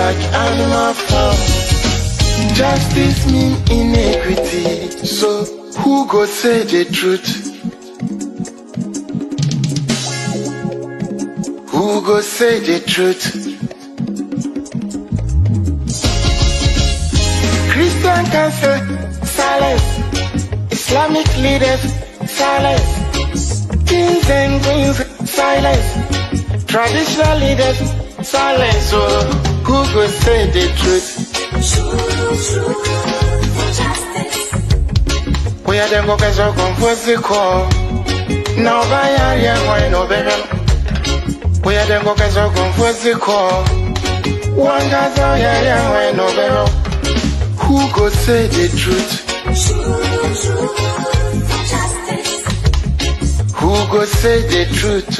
like animal farm. Justice mean inequity. So who go say the truth? Who go say the truth? Christian can say silence. Islamic leaders silence. Kings and queens silence. Traditional leaders silence. So who go say the truth? We are them go so confused the call. Now by area why no better. We are them go so confused the call. One guy's out here why no better. Who go say the truth? Who go say the truth?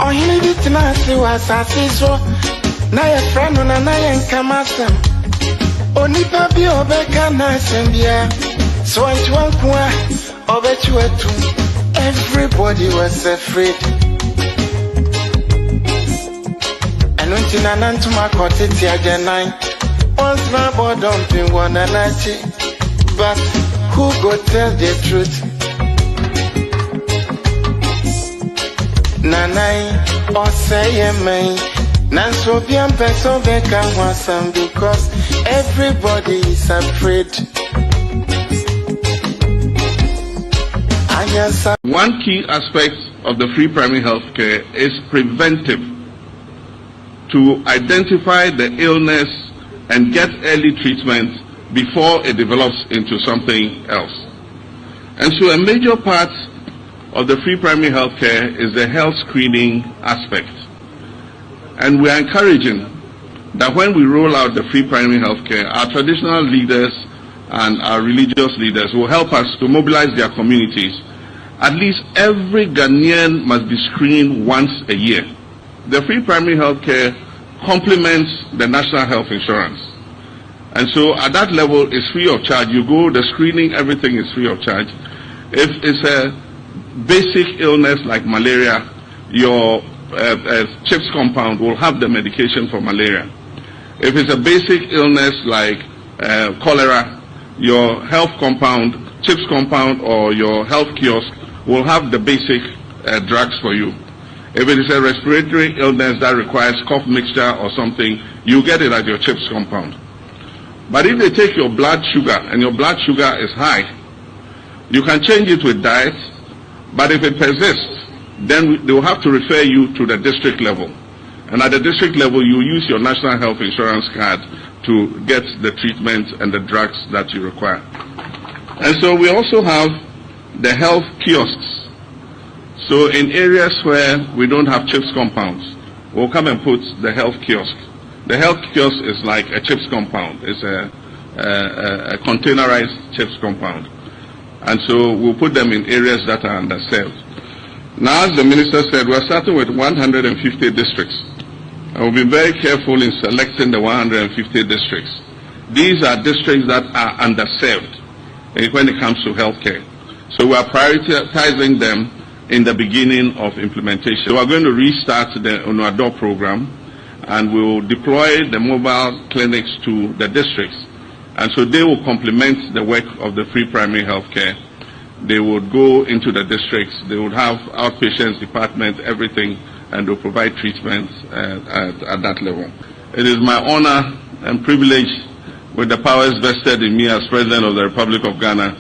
Oh, he need it now, see what's a so. Now your friend on a nine come at them. Only baby obeka nice and yeah. So I want to bet you two. Everybody was afraid. And when you nan to my cottage again nine. Once my boy dumping one and I but who go tell the truth? Nanai or say me. Nanso bien peso beka wasam because everybody is afraid. One key aspect of the free primary health care is preventive, to identify the illness and get early treatment before it develops into something else. And so a major part of the free primary health care is the health screening aspect. And we are encouraging that when we roll out the free primary health care, our traditional leaders and our religious leaders will help us to mobilize their communities. At least every Ghanaian must be screened once a year. The free primary health care complements the national health insurance. And so at that level, it's free of charge. You go, the screening, everything is free of charge. If it's a basic illness like malaria, your CHIPS compound will have the medication for malaria. If it's a basic illness like cholera, your health compound, CHIPS compound or your health kiosk will have the basic drugs for you. If it is a respiratory illness that requires cough mixture or something, you get it at your CHIPS compound. But if they take your blood sugar and your blood sugar is high, you can change it with diet, but if it persists, then they will have to refer you to the district level. And at the district level, you use your national health insurance card to get the treatment and the drugs that you require. And so we also have the health kiosks. So in areas where we don't have CHIPS compounds, we'll come and put the health kiosk. The health kiosk is like a CHIPS compound. It's a containerized CHIPS compound. And so we'll put them in areas that are underserved. Now, as the minister said, we're starting with 150 districts. And we'll be very careful in selecting the 150 districts. These are districts that are underserved when it comes to healthcare. So we are prioritizing them in the beginning of implementation. So we're going to restart the Onuador program, and we will deploy the mobile clinics to the districts. And so they will complement the work of the free primary health care. They would go into the districts, they would have outpatients department, everything, and they'll provide treatment at that level. It is my honor and privilege, with the powers vested in me as President of the Republic of Ghana,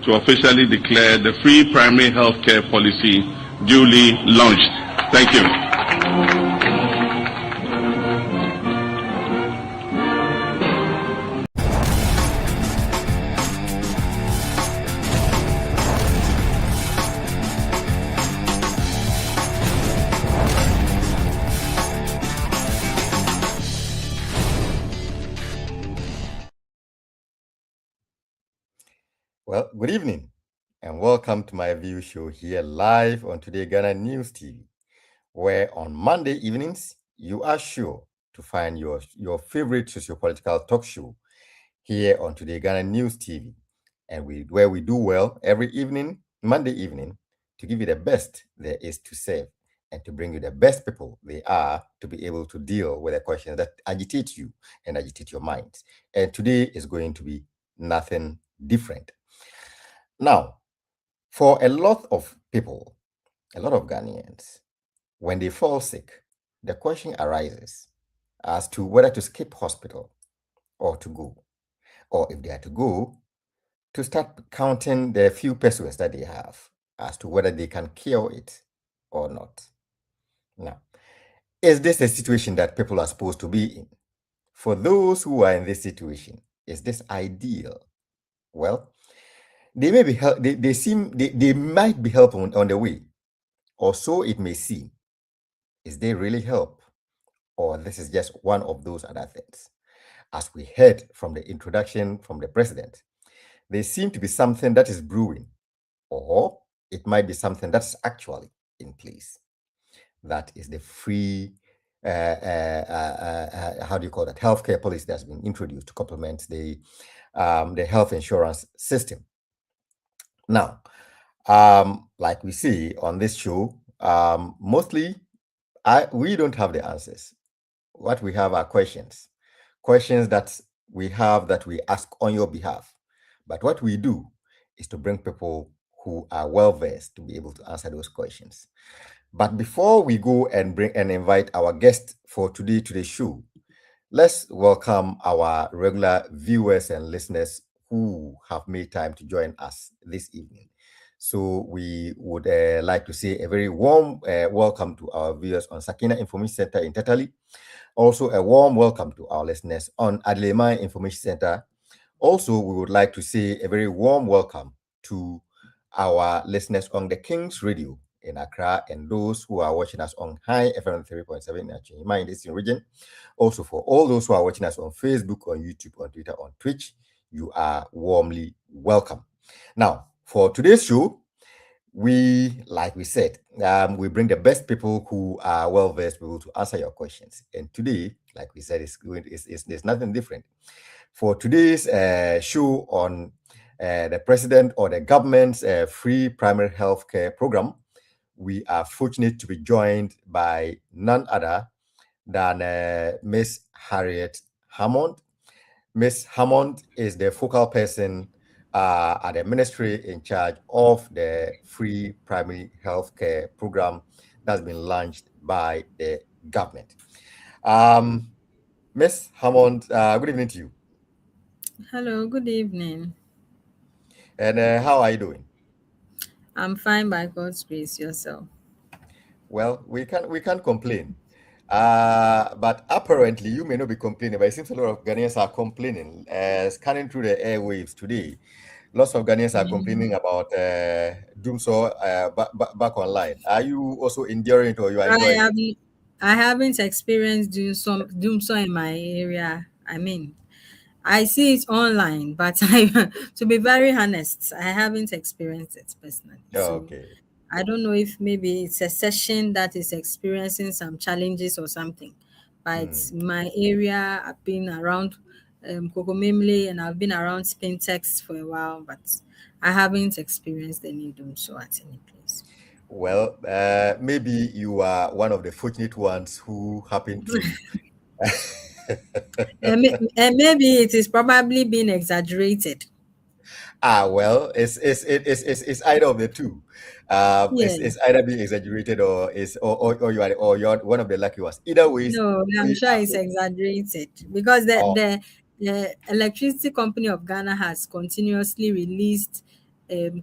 to officially declare the free primary health care policy duly launched. Thank you. Well, good evening and welcome to MyView Show here live on TodayGhanaNews TV, where on Monday evenings you are sure to find your favorite socio-political talk show here on TodayGhanaNews TV, and where we do well every evening, Monday evening, to give you the best there is to serve. and to bring you the best people they are to be able to deal with the questions that agitate you and agitate your minds. And today is going to be nothing different. Now, for a lot of people, a lot of Ghanaians, when they fall sick, the question arises as to whether to skip hospital or to go, or if they are to go, to start counting the few pesos that they have as to whether they can cure it or not. Now, is this a situation that people are supposed to be in? For those who are in this situation, is this ideal? Well, they may be help, they might be help on the way, or so it may seem. Is they really help, or this is just one of those other things? As we heard from the introduction from the president, there seem to be something that is brewing, or it might be something that's actually in place. That is the free, how do you call that, healthcare policy that's been introduced to complement the health insurance system. Now, like we see on this show, mostly we don't have the answers. What we have are questions that we have that we ask on your behalf. But what we do is to bring people who are well versed to be able to answer those questions. But before we go and bring and invite our guest for today's show, let's welcome our regular viewers and listeners who have made time to join us this evening. So we would like to say a very warm welcome to our viewers on Sakina Information Center in Tatali. Also, a warm welcome to our listeners on Adelema Information Center. Also, we would like to say a very warm welcome to our listeners on the King's Radio in Accra and those who are watching us on High FM 3.7 in Achimima in this region. Also, for all those who are watching us on Facebook, on YouTube, on Twitter, on Twitch, you are warmly welcome. Now, for today's show, like we said, we bring the best people who are well versed able to answer your questions. And today, like we said, there's nothing different. For today's show on the president or the government's free primary health care program, we are fortunate to be joined by none other than Miss Harriet Hammond. Miss Hammond is the focal person at the ministry in charge of the free primary health care program that's been launched by the government. Miss Hammond, good evening to you. Hello, good evening. And how are you doing? I'm fine by God's grace. Yourself? Well, we can't complain. But apparently you may not be complaining, but it seems a lot of Ghanaians are complaining. Scanning through the airwaves today, lots of Ghanaians are complaining about Doomsaw back online. Are you also enduring it or you are I enjoying it? haven't I haven't experienced doom so in my area. I mean, I see it online, but to be very honest, I haven't experienced it personally. So Okay. I don't know if maybe it's a session that is experiencing some challenges or something. But Hmm. my area, I've been around Kokomimle and I've been around Spintex for a while, but I haven't experienced any doom so at any place. Well, maybe you are one of the fortunate ones who happen to. And maybe it is probably being exaggerated. Well, it's either of the two. Yeah. It's either being exaggerated or you're one of the lucky ones. Either ways, No, I'm we sure are it's exaggerated because oh, the electricity company of Ghana has continuously released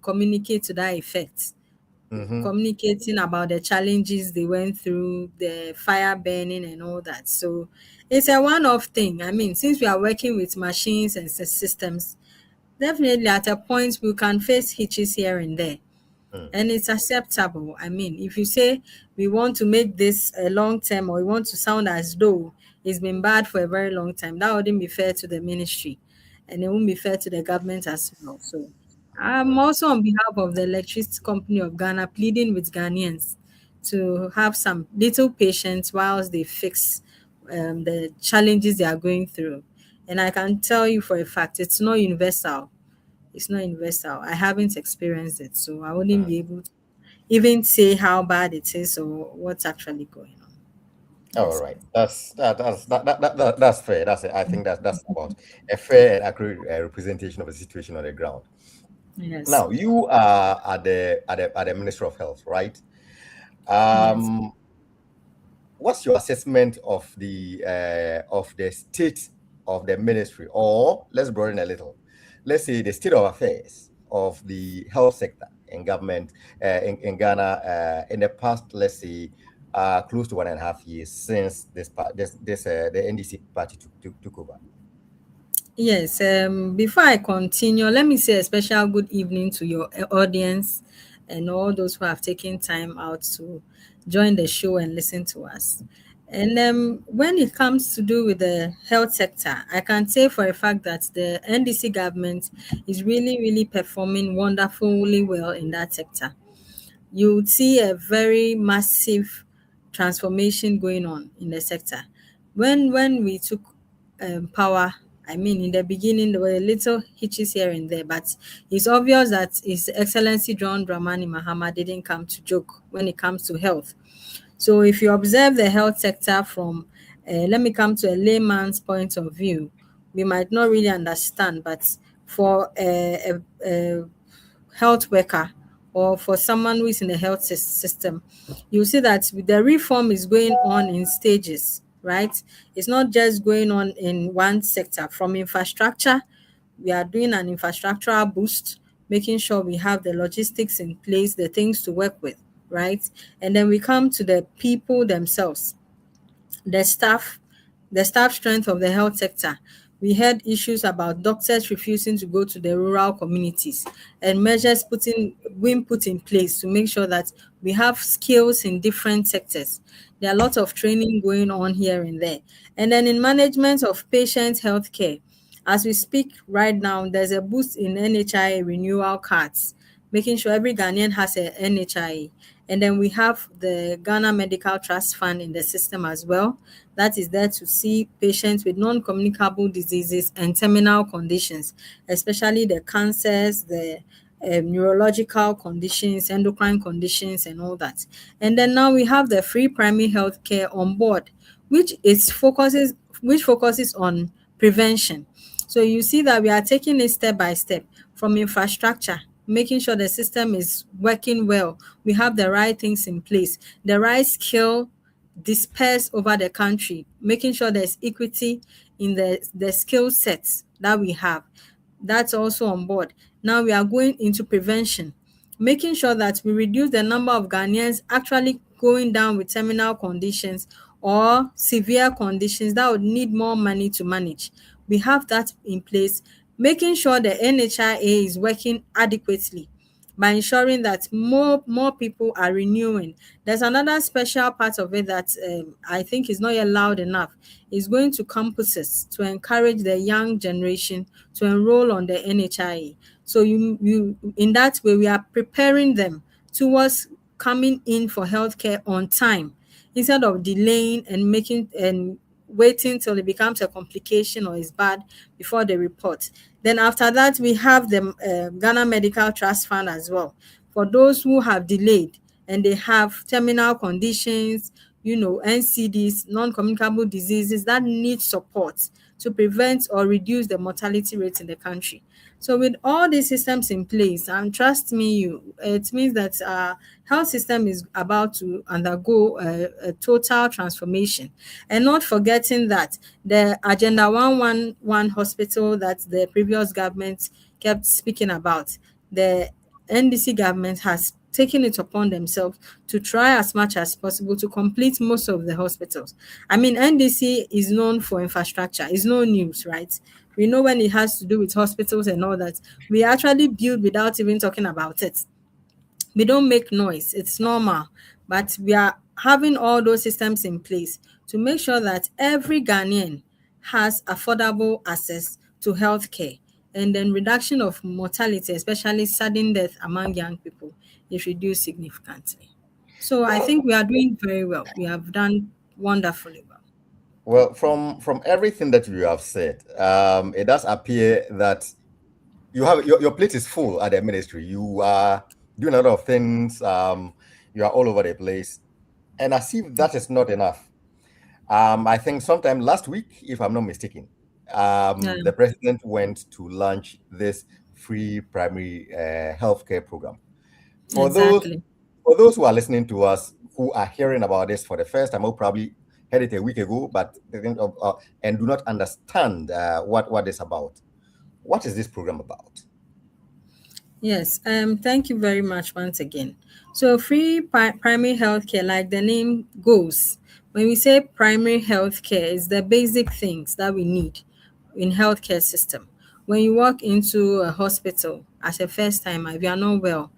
communicate to that effect, mhm. communicating about the challenges they went through, the fire burning and all that. So it's a one-off thing. I mean, since we are working with machines and systems, definitely at a point we can face hitches here and there. Mm, And it's acceptable. I mean, if you say we want to make this a long term or we want to sound as though it's been bad for a very long time, that wouldn't be fair to the ministry and it won't be fair to the government as well. So I'm mm. also on behalf of the Electricity Company of Ghana pleading with Ghanaians to have some little patience whilst they fix the challenges they are going through. And I can tell you for a fact, it's not universal. It's not universal. I haven't experienced it, so I wouldn't Mm. be able to even say how bad it is or what's actually going on. All Yes. right, that's fair. I think that's about a fair and accurate representation of the situation on the ground. Yes. Now, you are at the Ministry of Health, right? Yes. Um, what's your assessment of the state of the ministry, or let's broaden a little, let's say the state of affairs of the health sector in government in Ghana in the past, let's say close to 1.5 years since the NDC party took over? Yes, before I continue, let me say a special good evening to your audience and all those who have taken time out to join the show and listen to us. And when it comes to do with the health sector, I can say for a fact that the NDC government is really, really performing wonderfully well in that sector. You would see a very massive transformation going on in the sector. When we took power, I mean, in the beginning there were little hitches here and there, but it's obvious that His Excellency John Dramani Mahama didn't come to joke when it comes to health. So if you observe the health sector from, let me come to a layman's point of view, we might not really understand, but for a health worker or for someone who is in the health system, you see that the reform is going on in stages, right? It's not just going on in one sector. From infrastructure, we are doing an infrastructural boost, making sure we have the logistics in place, the things to work with, right? And then we come to the people themselves, the staff, the staff strength of the health sector. We had issues about doctors refusing to go to the rural communities and measures being put in place to make sure that we have skills in different sectors. There are a lot of training going on here and there. And then in management of patient health care, as we speak right now, there's a boost in NHIA renewal cards, making sure every Ghanaian has a NHIA. And then we have the Ghana Medical Trust Fund in the system as well. That is there to see patients with non-communicable diseases and terminal conditions, especially the cancers, the neurological conditions, endocrine conditions, and all that. And then now we have the free primary health care on board, which focuses on prevention. So you see that we are taking it step by step from infrastructure, making sure the system is working well. We have the right things in place, the right skill dispersed over the country, making sure there's equity in the skill sets that we have. That's also on board. Now we are going into prevention, making sure that we reduce the number of Ghanaians actually going down with terminal conditions or severe conditions that would need more money to manage. We have that in place, making sure the NHIA is working adequately by ensuring that more people are renewing. There's another special part of it that I think is not yet loud enough. Is going to campuses to encourage the young generation to enroll on the NHIA. So you in that way we are preparing them towards coming in for healthcare on time instead of delaying and making and waiting till it becomes a complication or is bad before they report. Then after that, we have the Ghana Medical Trust Fund as well. For those who have delayed and they have terminal conditions, NCDs, non-communicable diseases that need support to prevent or reduce the mortality rate in the country. So with all these systems in place, and trust me, it means that our health system is about to undergo a total transformation. And not forgetting that the Agenda 111 hospital that the previous government kept speaking about, the NDC government has taken it upon themselves to try as much as possible to complete most of the hospitals. I mean, NDC is known for infrastructure. It's no news, right? We know when it has to do with hospitals and all that, we actually build without even talking about it. We don't make noise. It's normal. But we are having all those systems in place to make sure that every Ghanaian has affordable access to healthcare. And then reduction of mortality, especially sudden death among young people, is reduced significantly. So I think we are doing very well. We have done wonderfully well. Well, from everything that you have said, it does appear that you have your plate is full at the ministry. You are doing a lot of things. You are all over the place. And as if that is not enough, I think sometime last week, if I'm not mistaken, Yeah, the president went to launch this free primary healthcare program. For those exactly. for those who are listening to us who are hearing about this for the first time, or probably heard it a week ago, but they didn't, and do not understand what it's about. What is this program about? Yes, thank you very much once again. So, free primary healthcare, like the name goes, when we say primary healthcare, is the basic things that we need in healthcare system. When you walk into a hospital as a first timer, if you are not well,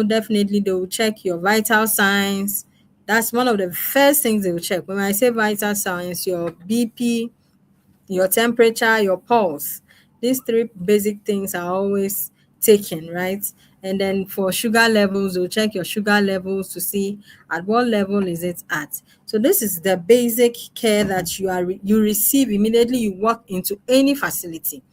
definitely they will check your vital signs. That's one of the first things they will check. When I say vital signs, your BP, your temperature, your pulse. These three basic things are always taken, right? And then for sugar levels, they'll check your sugar levels to see at what level is it at. So this is the basic care that you receive immediately you walk into any facility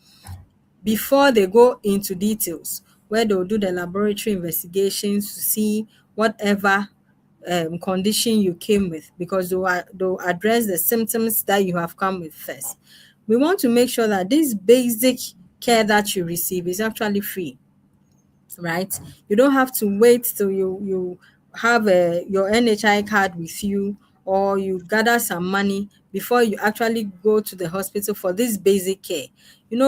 before they go into details where they'll do the laboratory investigations to see whatever condition you came with, because they'll address the symptoms that you have come with first. We want to make sure that this basic care that you receive is actually free, right? You don't have to wait till you have your NHI card with you, or you gather some money before you actually go to the hospital for this basic care.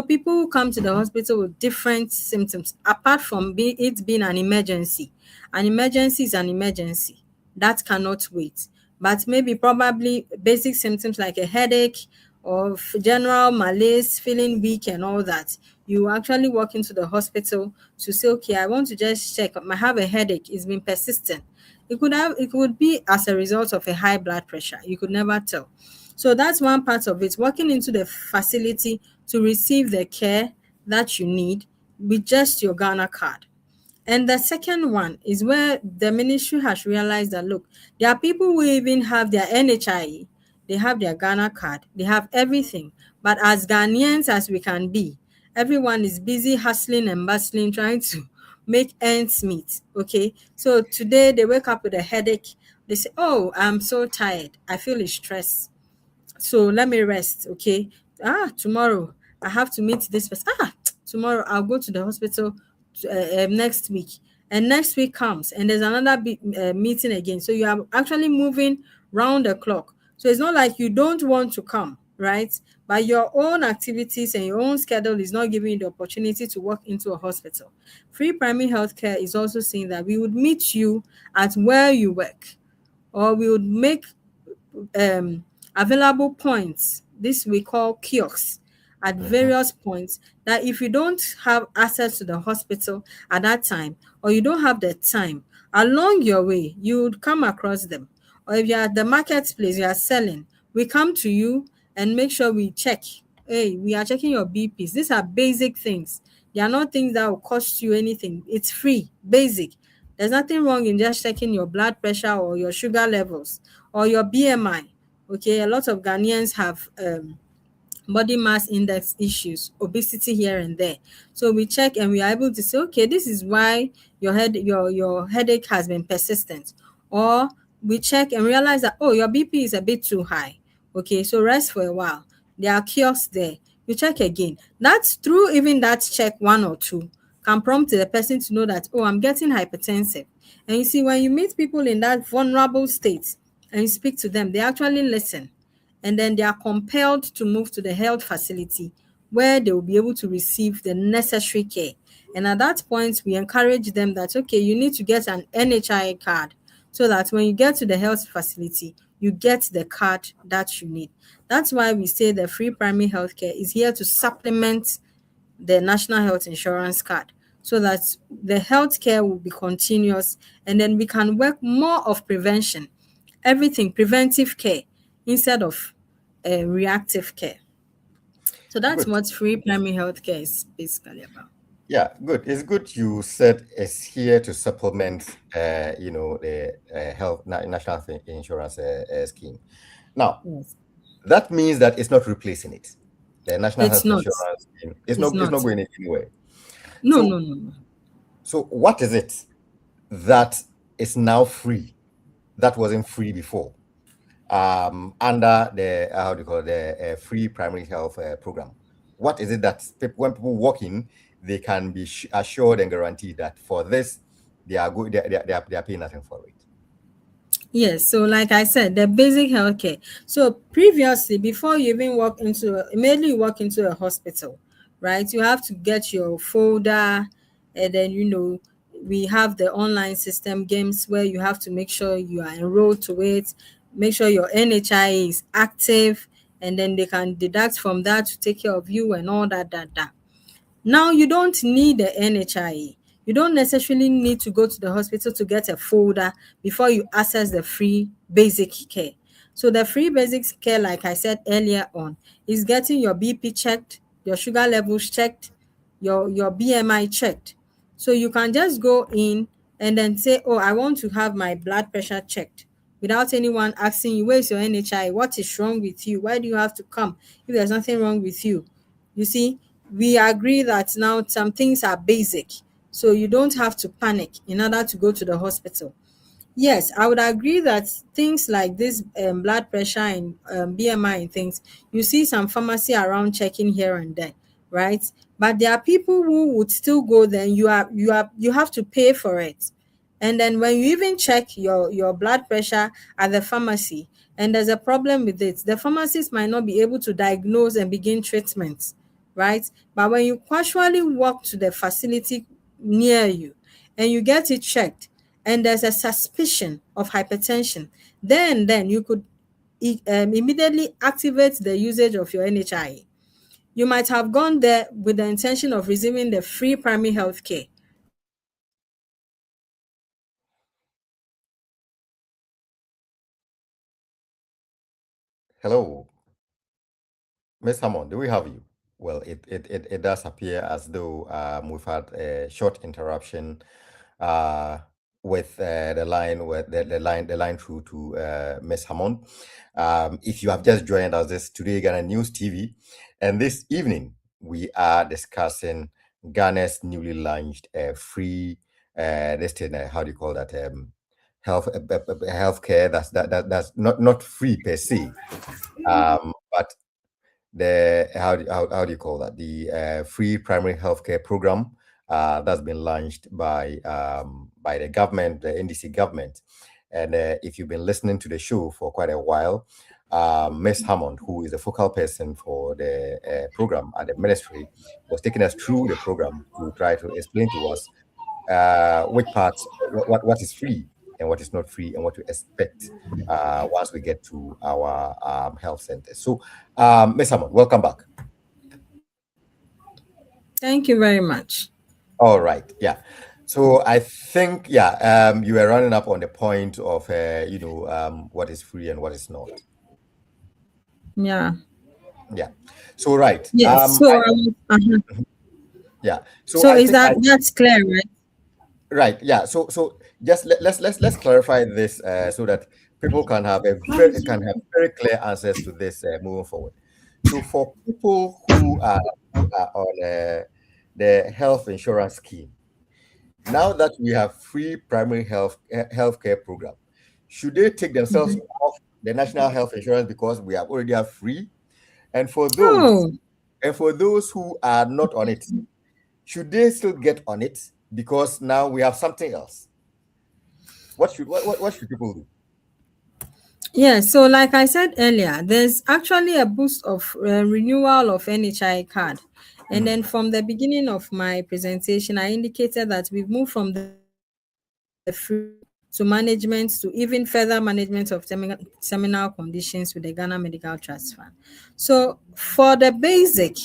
People who come to the hospital with different symptoms, apart from it being an emergency. An emergency is an emergency. That cannot wait. But maybe probably basic symptoms like a headache or general malaise, feeling weak and all that, you actually walk into the hospital to say, okay, I want to just check. I have a headache. It's been persistent. It could be as a result of a high blood pressure. You could never tell. So that's one part of it. Walking into the facility to receive the care that you need with just your Ghana card. And the second one is where the ministry has realized that, look, there are people who even have their NHIE, they have their Ghana card, they have everything. But as Ghanaians as we can be, everyone is busy hustling and bustling, trying to make ends meet. Okay. So today they wake up with a headache. They say, oh, I'm so tired. I feel stress. So let me rest, okay? Tomorrow I have to meet this person. Tomorrow I'll go to the hospital next week. And next week comes and there's another meeting again. So you are actually moving round the clock. So it's not like you don't want to come, right? But your own activities and your own schedule is not giving you the opportunity to walk into a hospital. Free primary healthcare is also saying that we would meet you at where you work, or we would make um, available points, this we call kiosks, at Mhm. various points, that if you don't have access to the hospital at that time, or you don't have the time, along your way you would come across them. Or if you're at the marketplace, you are selling, we come to you and make sure we check. Hey, we are checking your BPs. These are basic things. They are not things that will cost you anything. It's free, basic. There's nothing wrong in just checking your blood pressure or your sugar levels or your BMI. Okay, a lot of Ghanaians have body mass index issues, obesity here and there. So we check and we are able to say, okay, this is why your headache has been persistent. Or we check and realize that, oh, your BP is a bit too high. Okay, so rest for a while. There are kiosks there. You check again. That's through even that check one or two can prompt the person to know that, oh, I'm getting hypertensive. And you see, when you meet people in that vulnerable state and you speak to them, they actually listen, and then they are compelled to move to the health facility where they will be able to receive the necessary care. And at that point, we encourage them that, okay, you need to get an NHI card so that when you get to the health facility, you get the card that you need. That's why we say the free primary health care is here to supplement the national health insurance card, so that the health care will be continuous, and then we can work more of prevention, everything preventive care instead of reactive care. So that's Good. what free primary health care is basically about. Yeah, good. It's good you said it's here to supplement, the national insurance scheme. Now, Yes. that means that it's not replacing it. The national It's health not. insurance scheme is It's not not. going anywhere. No, no, So, no, no. so what is it? that is now free, that wasn't free before, under the how do you call it, the free primary health program? What is it that when people walk in, they can be assured and guaranteed that for this they are good, they are paying nothing for it? Yes, so like I said, the basic healthcare. So previously, before you even immediately you walk into a hospital, right? You have to get your folder, and then we have the online system games where you have to make sure you are enrolled to it, make sure your NHI is active, and then they can deduct from that to take care of you and all that. Now you don't need the NHIE. You don't necessarily need to go to the hospital to get a folder before you access the free basic care. So the free basic care, like I said earlier on, is getting your BP checked, your sugar levels checked, your BMI checked. So you can just go in and then say, oh, I want to have my blood pressure checked without anyone asking you, where's your NHI? What is wrong with you? Why do you have to come if there's nothing wrong with you? You see, we agree that now some things are basic, so you don't have to panic in order to go to the hospital. Yes, I would agree that things like this, blood pressure and BMI and things, you see some pharmacy around checking here and there, right? But there are people who would still go there. And you have to pay for it. And then when you even check your blood pressure at the pharmacy and there's a problem with it, the pharmacist might not be able to diagnose and begin treatment, right? But when you casually walk to the facility near you and you get it checked and there's a suspicion of hypertension, then you could immediately activate the usage of your NHI. You might have gone there with the intention of receiving the free primary health care. Hello, Miss Hammond, do we have you? Well, it does appear as though we've had a short interruption uh, with the line through to Miss Hammond. If you have just joined us, this Today Ghana News TV, and this evening we are discussing Ghana's newly launched free this thing, how do you call that, healthcare that's not free per se, but the how do you call that, the free primary healthcare program that's been launched by the government, the NDC government. And if you've been listening to the show for quite a while, Miss Hammond, who is the focal person for the program at the ministry, was taking us through the program to try to explain to us which parts, what is free and what is not free, and what to expect once we get to our health centers. So, Ms. Hammond, welcome back. Thank you very much. All right, yeah. So I think, yeah, you were running up on the point of, what is free and what is not. Yeah. Yeah. So, right. Yes. Yeah. So So I is think that's clear, right? right. Yeah. So just let's clarify this so that people can have very clear answers to this moving forward. So for people who are on the health insurance scheme, now that we have free primary healthcare program, should they take themselves off the national health insurance because we have already have free? And for those Oh, who are not on it, should they still get on it because now we have something else? What should people do? yeah. So like I said earlier, there's actually a boost of renewal of NHI card. And Mhm. then from the beginning of my presentation, I indicated that we've moved from the free to management to even further management of terminal conditions with the Ghana Medical Trust Fund. So for the basic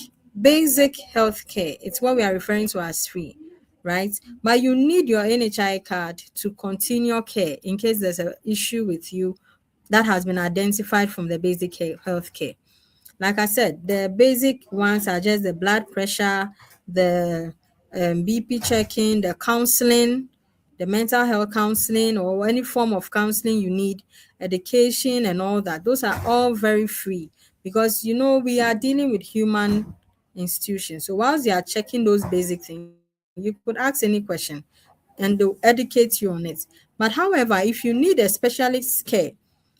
healthcare, it's what we are referring to as free, right? But you need your NHI card to continue care in case there's an issue with you that has been identified from the basic healthcare. Like I said, the basic ones are just the blood pressure, the BP checking, the counseling, the mental health counseling, or any form of counseling you need, education, and all that. Those are all very free because we are dealing with human institutions. So whilst you are checking those basic things, you could ask any question. and they'll educate you on it. But however, if you need a specialist care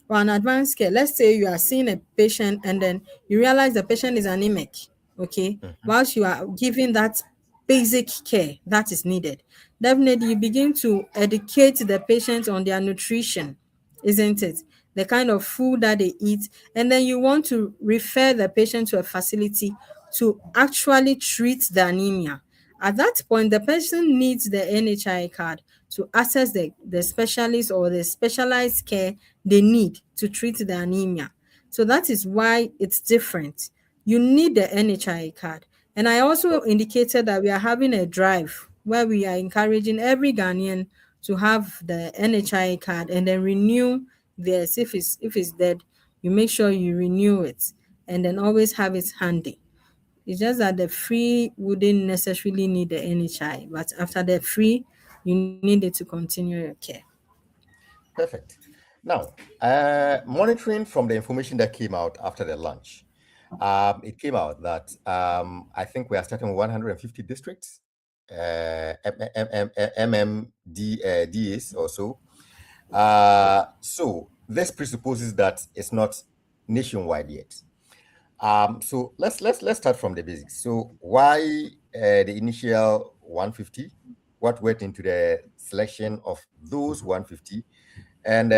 or an advanced care, let's say you are seeing a patient and then you realize the patient is anemic, okay, Mhm. whilst you are giving that basic care that is needed, definitely you begin to educate the patient on their nutrition, isn't it? The kind of food that they eat, and then you want to refer the patient to a facility to actually treat the anemia. At that point, the person needs the NHI card to access the specialist or the specialized care they need to treat the anemia. So that is why it's different. You need the NHI card. And I also indicated that we are having a drive where we are encouraging every Ghanaian to have the NHI card and then renew theirs. If it's dead, you make sure you renew it and then always have it handy. It's just that the free wouldn't necessarily need the NHI, but after the free, you need it to continue your care. Perfect. Now, monitoring from the information that came out after the launch, it came out that I think we are starting with 150 districts, MMDAs or so. So this presupposes that it's not nationwide yet. So let's start from the basics. So why the initial 150? What went into the selection of those 150? And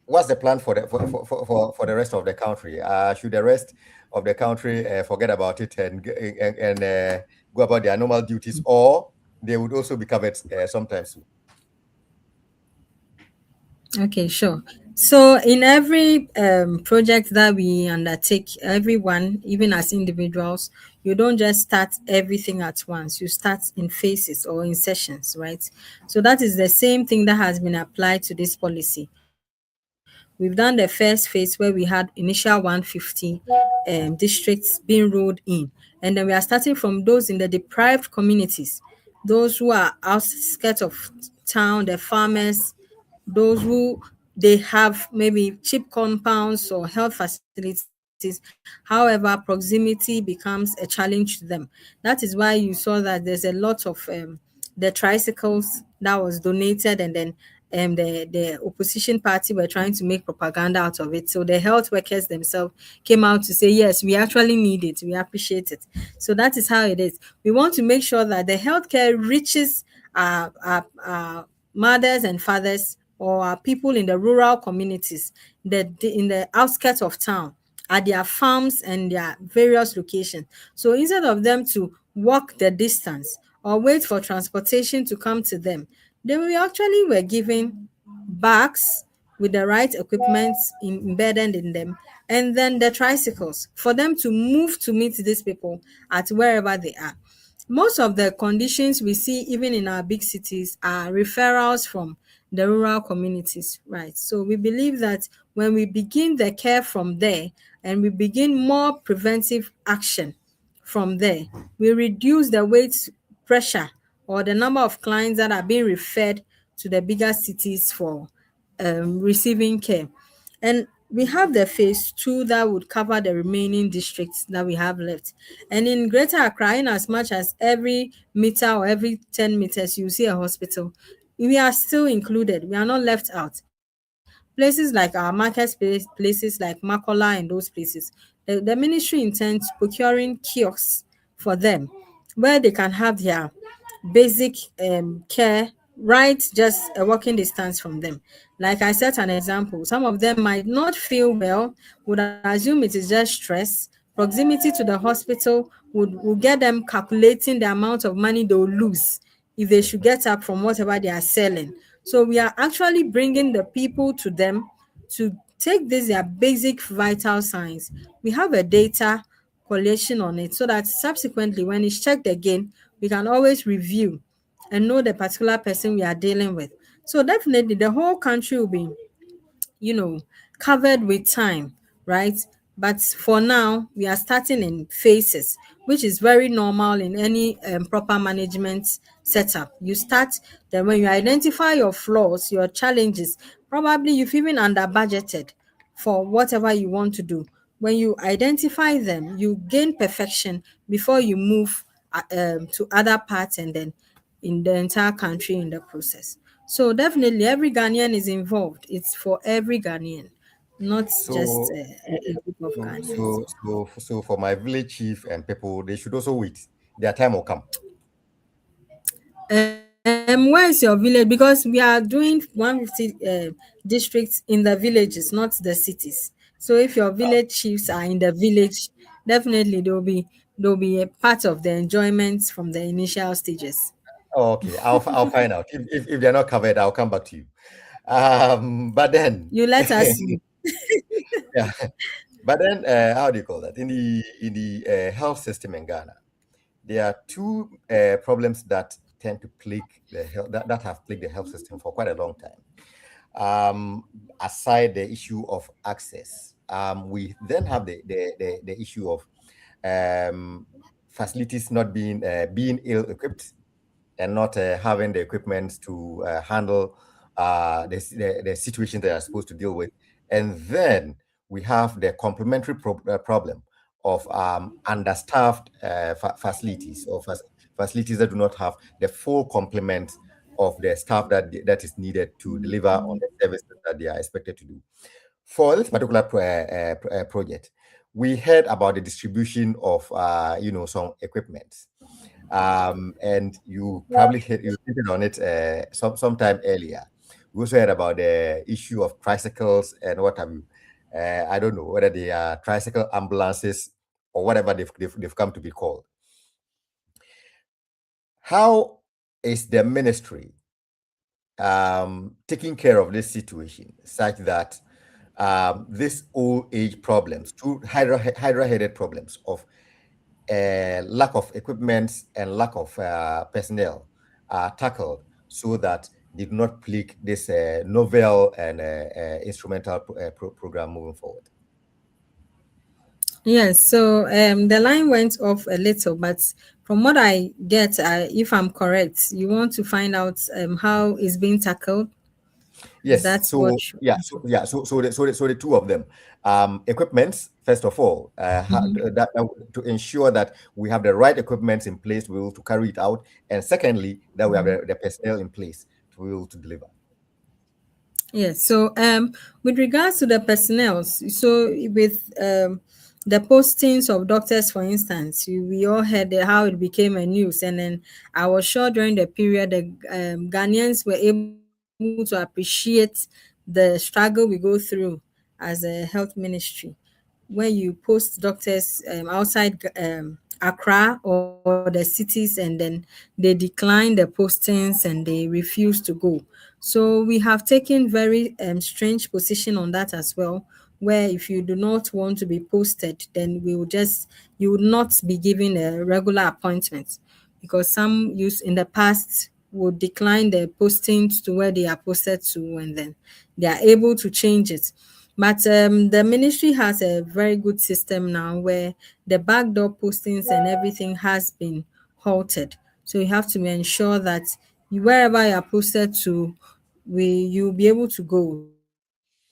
what's the plan for for the rest of the country? Should the rest of the country forget about it and go about their normal duties, or they would also be covered sometime soon? Okay, sure. So in every project that we undertake, everyone, even as individuals, you don't just start everything at once. You start in phases or in sessions, right? So that is the same thing that has been applied to this policy. We've done the first phase where we had initial 150 districts being rolled in, and then we are starting from those in the deprived communities, those who are outskirts of town, the farmers, those who they have maybe cheap compounds or health facilities. However, proximity becomes a challenge to them. That is why you saw that there's a lot of the tricycles that was donated, and then the opposition party were trying to make propaganda out of it. So the health workers themselves came out to say, yes, we actually need it, we appreciate it. So that is how it is. We want to make sure that the healthcare reaches our mothers and fathers or our people in the rural communities, in the outskirts of town, at their farms and their various locations. So instead of them to walk the distance or wait for transportation to come to them, they we actually were given bags with the right equipment embedded in them, and then the tricycles for them to move to meet these people at wherever they are. Most of the conditions we see even in our big cities are referrals from the rural communities, right? So we believe that when we begin the care from there and we begin more preventive action from there, we reduce the weight pressure or the number of clients that are being referred to the bigger cities for receiving care. And we have the phase two that would cover the remaining districts that we have left. And in Greater Accra, in as much as every meter or every 10 meters you see a hospital, we are still included. We are not left out. Places like our marketplace, places like Makola and those places, the ministry intends procuring kiosks for them where they can have their basic care right just a walking distance from them. Like I set an example, some of them might not feel well, would assume it is just stress. Proximity to the hospital would get them calculating the amount of money they will lose if they should get up from whatever they are selling. So we are actually bringing the people to them to take this their basic vital signs. We have a data collation on it so that subsequently when it's checked again, we can always review and know the particular person we are dealing with. So definitely the whole country will be, you know, covered with time, right? But for now, we are starting in phases, which is very normal in any proper management setup. You start, then when you identify your flaws, your challenges, probably you've even under budgeted for whatever you want to do. When you identify them, you gain perfection before you move to other parts and then in the entire country in the process. So definitely every Ghanaian is involved. It's for every Ghanaian, not just So, a group of Ghanaians. so for my village chief and people, they should also wait. Their time will come. Where is your village? Because we are doing 150 districts in the villages, not the cities. So if your village chiefs are in the village, definitely there will be a part of the enjoyment from the initial stages. Oh, okay, I'll find out. If they're not covered, I'll come back to you. But then, You let us know. yeah. But then, how do you call that? In the health system in Ghana, there are two problems that tend to plague the health that have plagued the health system for quite a long time. Aside the issue of access, we then have the issue of facilities not being ill equipped and not having the equipment to handle the situations they are supposed to deal with. And then we have the complementary problem of understaffed facilities or facilities that do not have the full complement of the staff that is needed to deliver on the services that they are expected to do. For this particular project, we heard about the distribution of some equipment, and you probably hinted on it sometime earlier. We also heard about the issue of tricycles and what have you. I don't know whether they are tricycle ambulances or whatever they've come to be called. How is the ministry taking care of this situation such that these old age problems, two hydra-headed problems of lack of equipment and lack of personnel are tackled so that they do not plague this novel and instrumental program moving forward? Yes, so the line went off a little, but from what I get, if I'm correct, you want to find out how it's being tackled. Is Yes. that what you? So the two of them, equipment first of all, to ensure that we have the right equipment in place to be able to carry it out, and secondly, that we have the personnel in place to be able to deliver. Yes. So with regards to the personnel, so with the postings of doctors, for instance, we all heard how it became a news, and then I was sure during the period the Ghanaians were able to appreciate the struggle we go through as a health ministry when you post doctors outside Accra or the cities, and then they decline the postings and they refuse to go. So we have taken very strange position on that as well, where if you do not want to be posted, then you will not be given a regular appointment, because some use in the past would decline the postings to where they are posted to, and then they are able to change it. But the ministry has a very good system now where the backdoor postings and everything has been halted. So you have to ensure that wherever you are posted to, you'll be able to go.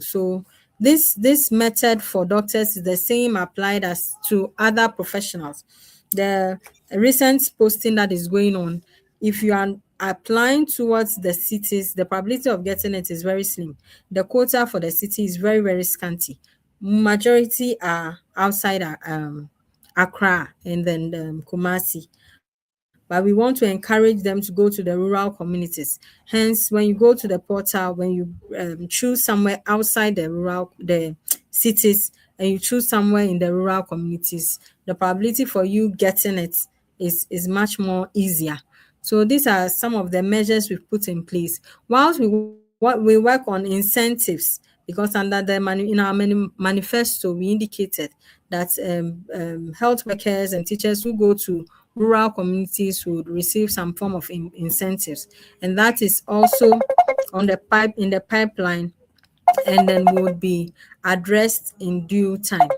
So this method for doctors is the same applied as to other professionals. The recent posting that is going on, if you are applying towards the cities, the probability of getting it is very slim. The quota for the city is very, very scanty. Majority are outside Accra and then Kumasi. But we want to encourage them to go to the rural communities. Hence, when you go to the portal, when you choose somewhere outside the cities, and you choose somewhere in the rural communities, the probability for you getting it is much more easier. So these are some of the measures we've put in place. Whilst we work on incentives, because under the in our manifesto we indicated that health workers and teachers who go to rural communities would receive some form of incentives, and that is also in the pipeline, and then would be addressed in due time.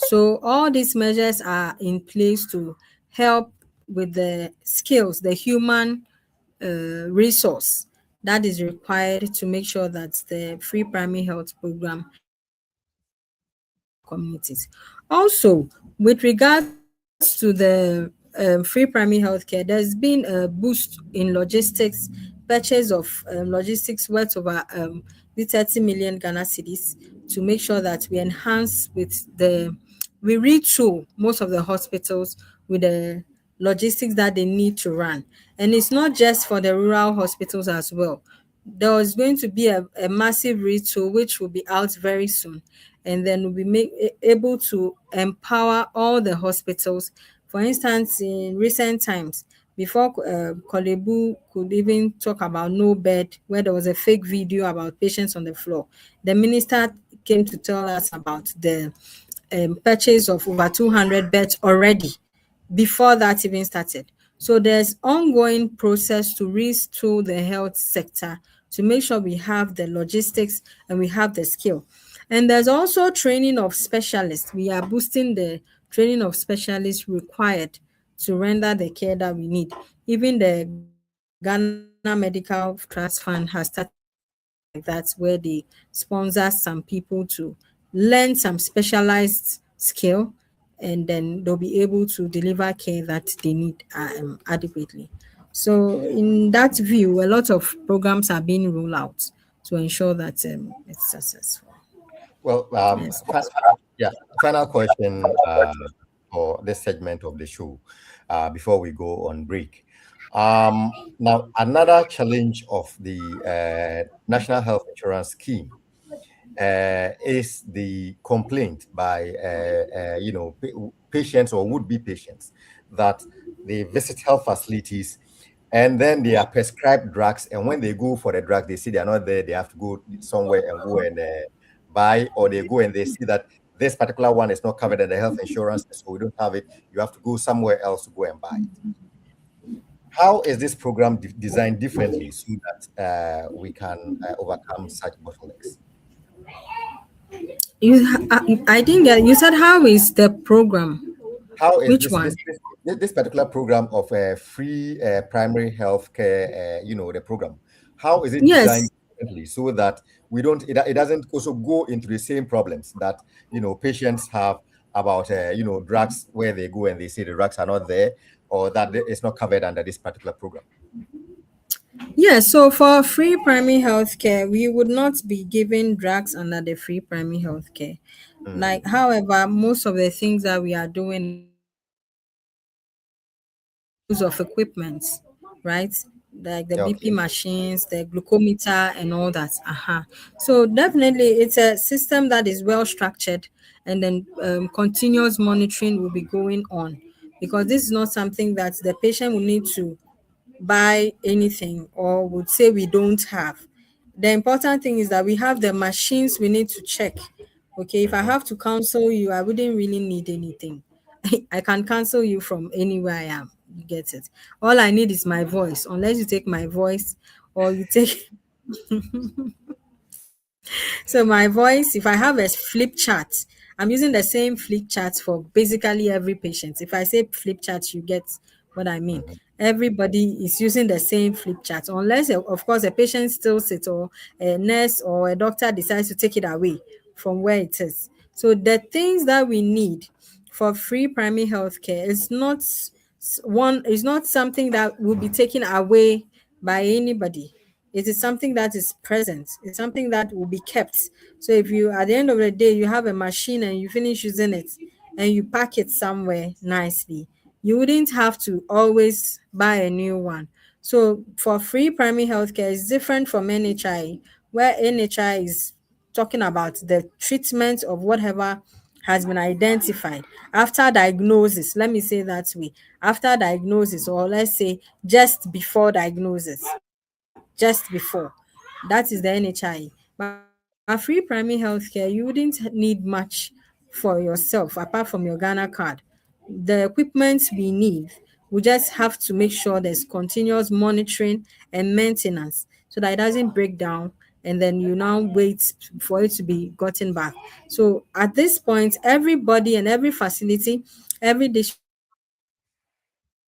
So all these measures are in place to help with the skills, the human resource that is required to make sure that the free primary health program is successful in our communities. Also, with regards to the free primary healthcare, there's been a boost in logistics, purchase of logistics worth over the 30 million Ghana cedis, to make sure that we enhance with we retool most of the hospitals with the logistics that they need to run. And it's not just for the rural hospitals as well. There is going to be a massive retool which will be out very soon, and then we'll be able to empower all the hospitals. For instance, in recent times, before Kolebu could even talk about no bed, where there was a fake video about patients on the floor, the minister came to tell us about the purchase of over 200 beds already before that even started. So there's ongoing process to restore the health sector to make sure we have the logistics and we have the skill. And there's also training of specialists. We are boosting the training of specialists required to render the care that we need. Even the Ghana Medical Trust Fund has started programs like that where they sponsor some people to learn some specialized skill, and then they'll be able to deliver care that they need adequately. So, in that view, a lot of programs are being rolled out to ensure that it's successful. Well, Yes. yeah, final question for this segment of the show before we go on break. Now, another challenge of the National Health Insurance Scheme is the complaint by patients or would-be patients that they visit health facilities and then they are prescribed drugs, and when they go for the drug they see they are not there, they have to go somewhere and go and buy, or they go and they see that this particular one is not covered in the health insurance, so we don't have it, you have to go somewhere else to go and buy it. How is this program designed differently so that we can overcome such bottlenecks? I didn't get. You said how is the program? How is Which one? this particular program of free primary health care, the program, how is it designed Yes. differently so that we don't, it doesn't also go into the same problems that, patients have about, drugs, where they go and they say the drugs are not there, or that it's not covered under this particular program? Yes. So for free primary healthcare, we would not be giving drugs under the free primary healthcare. Mm, Like, however, most of the things that we are doing is use of equipment, right? Like the BP okay. machines, the glucometer, and all that. So definitely, it's a system that is well structured, and then continuous monitoring will be going on, because this is not something that the patient will need to buy anything or would say we don't have. The important thing is that we have the machines we need to check. Okay, if I Mhm. have to counsel you, I wouldn't really need anything. I can cancel you from anywhere I am. You get it. All I need is my voice. Unless you take my voice or you take so my voice, if I have a flip chart, I'm using the same flip chart for basically every patient. If I say flip chart, you get what I mean. Mhm. Everybody is using the same flip chart, unless, of course, a patient still sits or a nurse or a doctor decides to take it away from where it is. So the things that we need for free primary health care is not something that will be taken away by anybody. It is something that is present. It's something that will be kept. So if you, at the end of the day, you have a machine and you finish using it and you pack it somewhere nicely, you wouldn't have to always buy a new one. So for free primary healthcare, it's different from NHI, where NHI is talking about the treatment of whatever has been identified after diagnosis. Let me say that way. After diagnosis, or let's say just before diagnosis, just before. That is the NHI. But free primary healthcare, you wouldn't need much for yourself apart from your Ghana card. The equipment we need, we just have to make sure there's continuous monitoring and maintenance so that it doesn't break down and then you now wait for it to be gotten back. So at this point, everybody and every facility, every district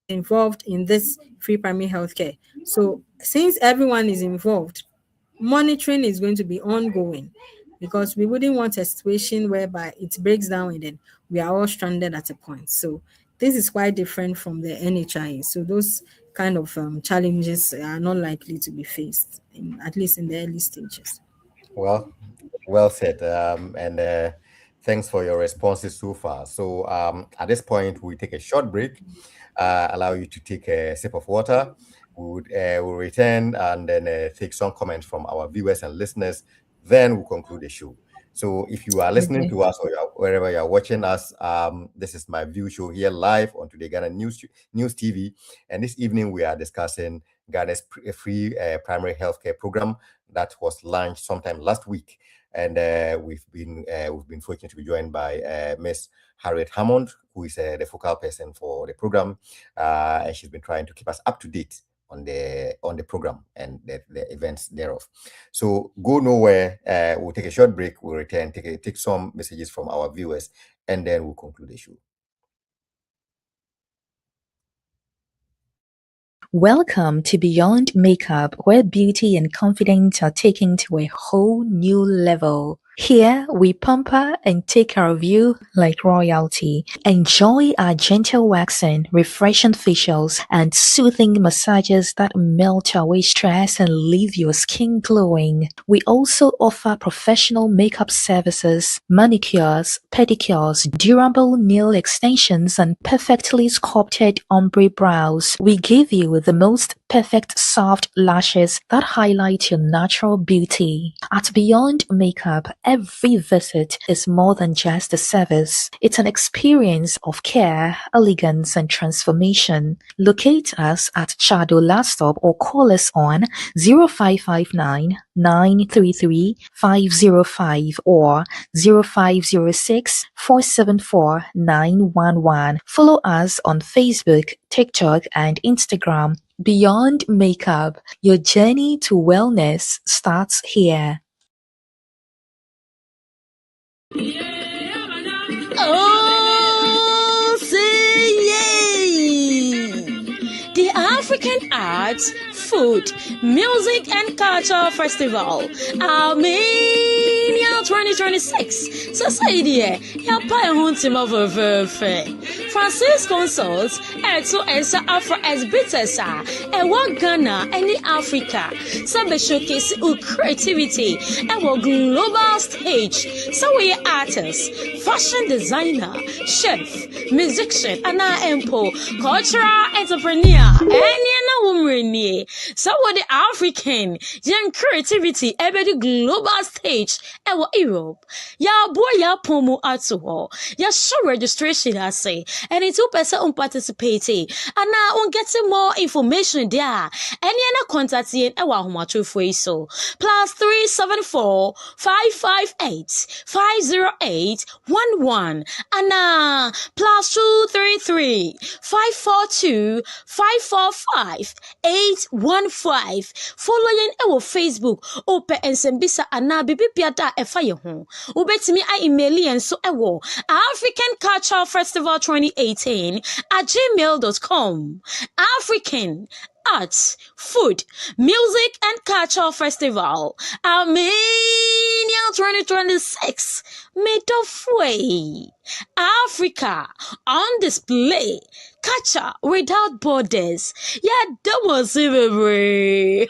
is involved in this free primary healthcare. So since everyone is involved, monitoring is going to be ongoing, because we wouldn't want a situation whereby it breaks down and then we are all stranded at a point. So this is quite different from the NHI. So those kind of challenges are not likely to be faced, at least in the early stages. Well said. And thanks for your responses so far. So at this point, we take a short break, allow you to take a sip of water. We'll return and then take some comments from our viewers and listeners. Then we'll conclude the show. So if you are listening Okay. to us or wherever you are watching us, this is MyView Show here live on Today Ghana News TV. And this evening we are discussing Ghana's free primary healthcare program that was launched sometime last week. And we've been fortunate to be joined by Miss Harriet Hammond, who is the focal person for the program, and she's been trying to keep us up to date on the program and the events thereof. So go nowhere. We'll take a short break. We'll return, take some messages from our viewers, and then we'll conclude the show. Welcome to Beyond Makeup, where beauty and confidence are taken to a whole new level. Here, we pamper and take care of you like royalty. Enjoy our gentle waxing, refreshing facials, and soothing massages that melt away stress and leave your skin glowing. We also offer professional makeup services, manicures, pedicures, durable nail extensions, and perfectly sculpted ombre brows. We give you the most perfect soft lashes that highlight your natural beauty. At Beyond Makeup, every visit is more than just a service. It's an experience of care, elegance, and transformation. Locate us at Chado Last Stop or call us on 0559 933 505 or 0506 474 911. Follow us on Facebook, TikTok, and Instagram. Beyond Makeup, your journey to wellness starts here. Oh, say yay! The African Arts, Food, Music and Culture Festival, Armenia 2026. Society, ya pa ehun team of Francis Consults, Eto Esa Afro Exhibitors, Ewa Ghana, any Africa, Sabe showcase creativity, Ewa global stage, so we artists, fashion designer, chef, musician, Anna Empo, cultural entrepreneur, any woman, so what the African young creativity, ever the global stage, Ewa Europe, ya boy ya pomo atuho, ya show registration I say, and it's 2% participating, and now on getting more information there, any other contact in Ewa Humachu so +374 558 508 11 and +233 542 545 815. Following our Facebook, Ope and Sembisa Ana Bibi Piata Efaye Hon. Ubetimi I email and so ewo African Cultural Festival 2018 at gmail.com. African Arts, Food, Music and Culture Festival, Armenia 2026, made of way. Africa on display, culture without borders. Yeah, that was it, baby.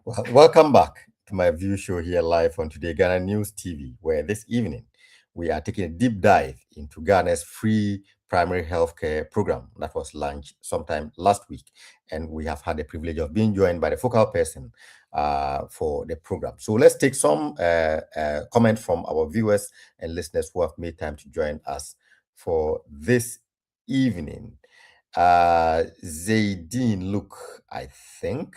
Well, welcome back to MyView Show here live on Today Ghana News TV, where this evening we are taking a deep dive into Ghana's free primary healthcare program that was launched sometime last week, and we have had the privilege of being joined by the focal person for the program. So let's take some comment from our viewers and listeners who have made time to join us for this evening. Zaydeen Luke, I think.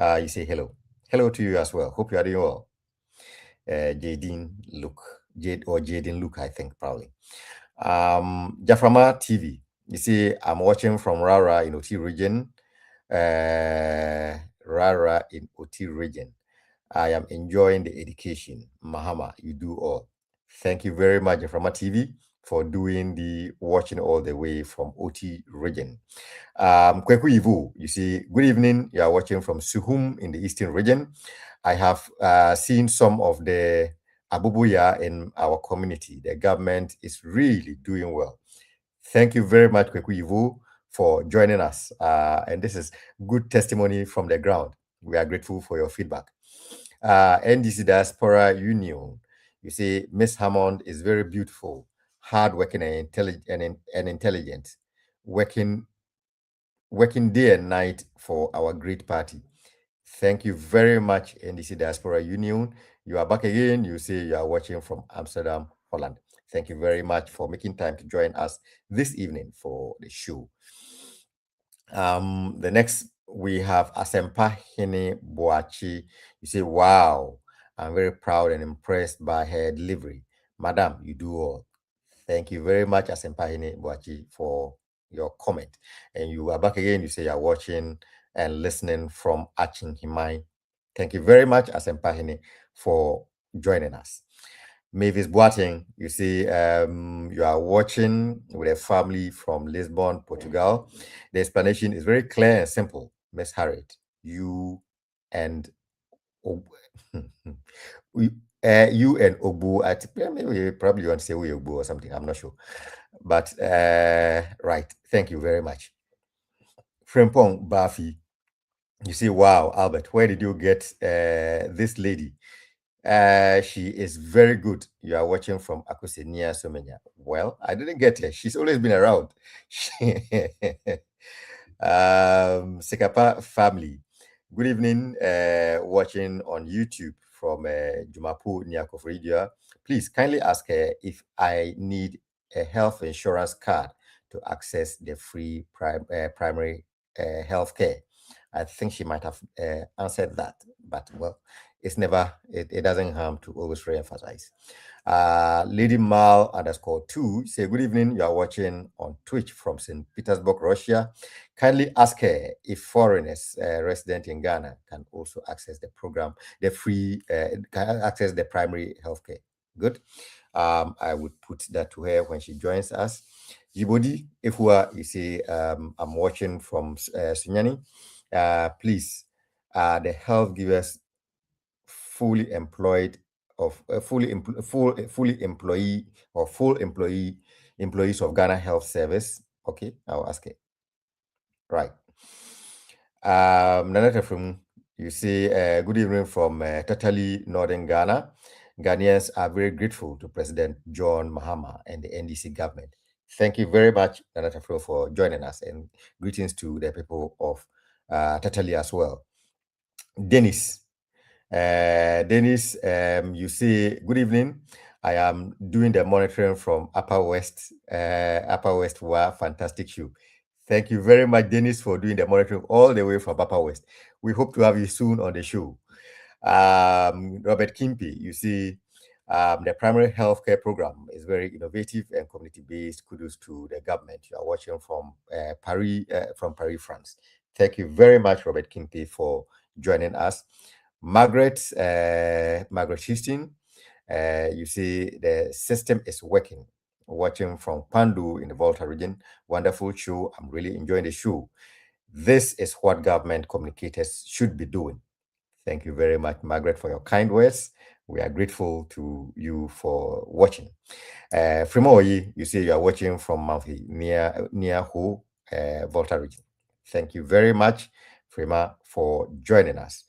You say hello. Hello to you as well. Hope you are doing well. Jaden Luke, Jaden Luke, I think probably. Jaframa TV. You see, I'm watching from Rara in OT region. Rara in OT region. I am enjoying the education. Mahama, you do all. Thank you very much, Jaframa TV. for doing the watching all the way from OT region. Kweku Ivu, you see, good evening. You are watching from Suhum in the eastern region. I have seen some of the Abubuya in our community. The government is really doing well. Thank you very much, Kweku Ivu, for joining us. And this is good testimony from the ground. We are grateful for your feedback. NDC Diaspora Union, you see, Miss Hammond is very beautiful, hardworking and intelligent, working day and night for our great party. Thank you very much, NDC Diaspora Union. You are back again. You say you are watching from Amsterdam, Holland. Thank you very much for making time to join us this evening for the show. The next we have Asempa Hene Boachi. You say, wow, I'm very proud and impressed by her delivery. Madam, you do all. Thank you very much, Asempa Hene Boachi, for your comment. And you are back again. You say you're watching and listening from Achin Himai. Thank you very much, Asempa Hene, for joining us. Mavis Boateng, you see, you are watching with a family from Lisbon, Portugal. The explanation is very clear and simple, Miss Harriet. You and you and Ogbu, maybe probably you want to say Ogbu or something, I'm not sure. But right, thank you very much. Frimpong Bafi, you see, wow, Albert, where did you get this lady? She is very good. You are watching from Akusenia Somenya. Well, I didn't get her. She's always been around. Sekapa family. Good evening. Watching on YouTube from Jumapu Nyakofridia. Please kindly ask her if I need a health insurance card to access the free primary health care. I think she might have answered that, but well, it doesn't harm to always re-emphasize. Lady Mal _2 say, good evening. You are watching on Twitch from St. Petersburg, Russia. Kindly ask her if foreigners resident in Ghana can also access the program, the free, can access the primary healthcare. Good. I would put that to her when she joins us. Jibodi, if you say, I'm watching from Sunyani. Please, the health givers fully employed of fully employee or full employees of Ghana Health Service. Okay, I'll ask it. Right. Nanette from you say good evening from totally northern Ghana. Ghanaians are very grateful to President John Mahama and the NDC government. Thank you very much, Nanette, for joining us, and greetings to the people of Tatali as well. Dennis, you say good evening. I am doing the monitoring from Upper West. Wow, fantastic show. Thank you very much, Dennis, for doing the monitoring all the way from Upper West. We hope to have you soon on the show. Robert Kimpi, you see, the primary healthcare program is very innovative and community-based. Kudos to the government. You are watching from Paris, France. Thank you very much, Robert Kimpi, for joining us. Margaret Houston, you see the system is working. Watching from Pandu in the Volta region. Wonderful show. I'm really enjoying the show. This is what government communicators should be doing. Thank you very much, Margaret, for your kind words. We are grateful to you for watching. Frimoyi, you say you are watching from Mounthy near Ho, Volta region. Thank you very much, Frima, for joining us.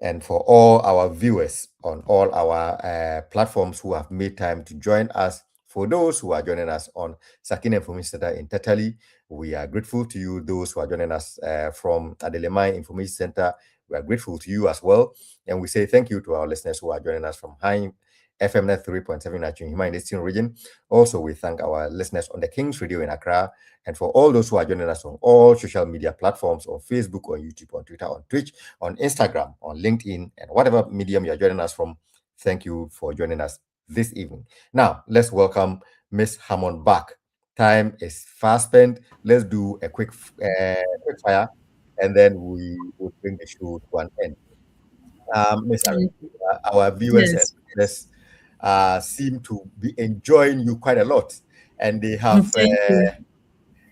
And for all our viewers on all our platforms who have made time to join us. For those who are joining us on Sakina Information Center in Tatali, we are grateful to you. Those who are joining us from Adelemai Information Center, we are grateful to you as well. And we say thank you to our listeners who are joining us from High FM Net 3.7 at Hima in the Eastern region. Also, we thank our listeners on the King's Radio in Accra. And for all those who are joining us on all social media platforms, on Facebook, on YouTube, on Twitter, on Twitch, on Instagram, on LinkedIn, and whatever medium you're joining us from, thank you for joining us this evening. Now, let's welcome Miss Hammond back. Time is fast spent. Let's do a quick fire, and then we will bring the show to an end. Miss Harry, our viewers and listeners seem to be enjoying you quite a lot, and Thank you.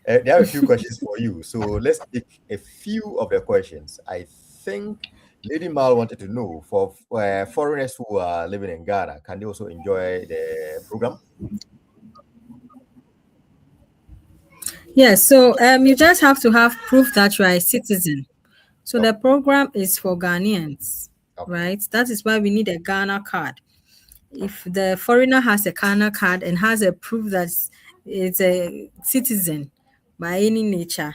they have a few questions for you. So let's take a few of the questions. I think Lady Mal wanted to know, for foreigners who are living in Ghana, can they also enjoy the program? Yes, so you just have to have proof that you are a citizen. So Okay. the program is for Ghanaians, Okay. right? That is why we need a Ghana card. If the foreigner has a Ghana card and has a proof that it's a citizen by any nature,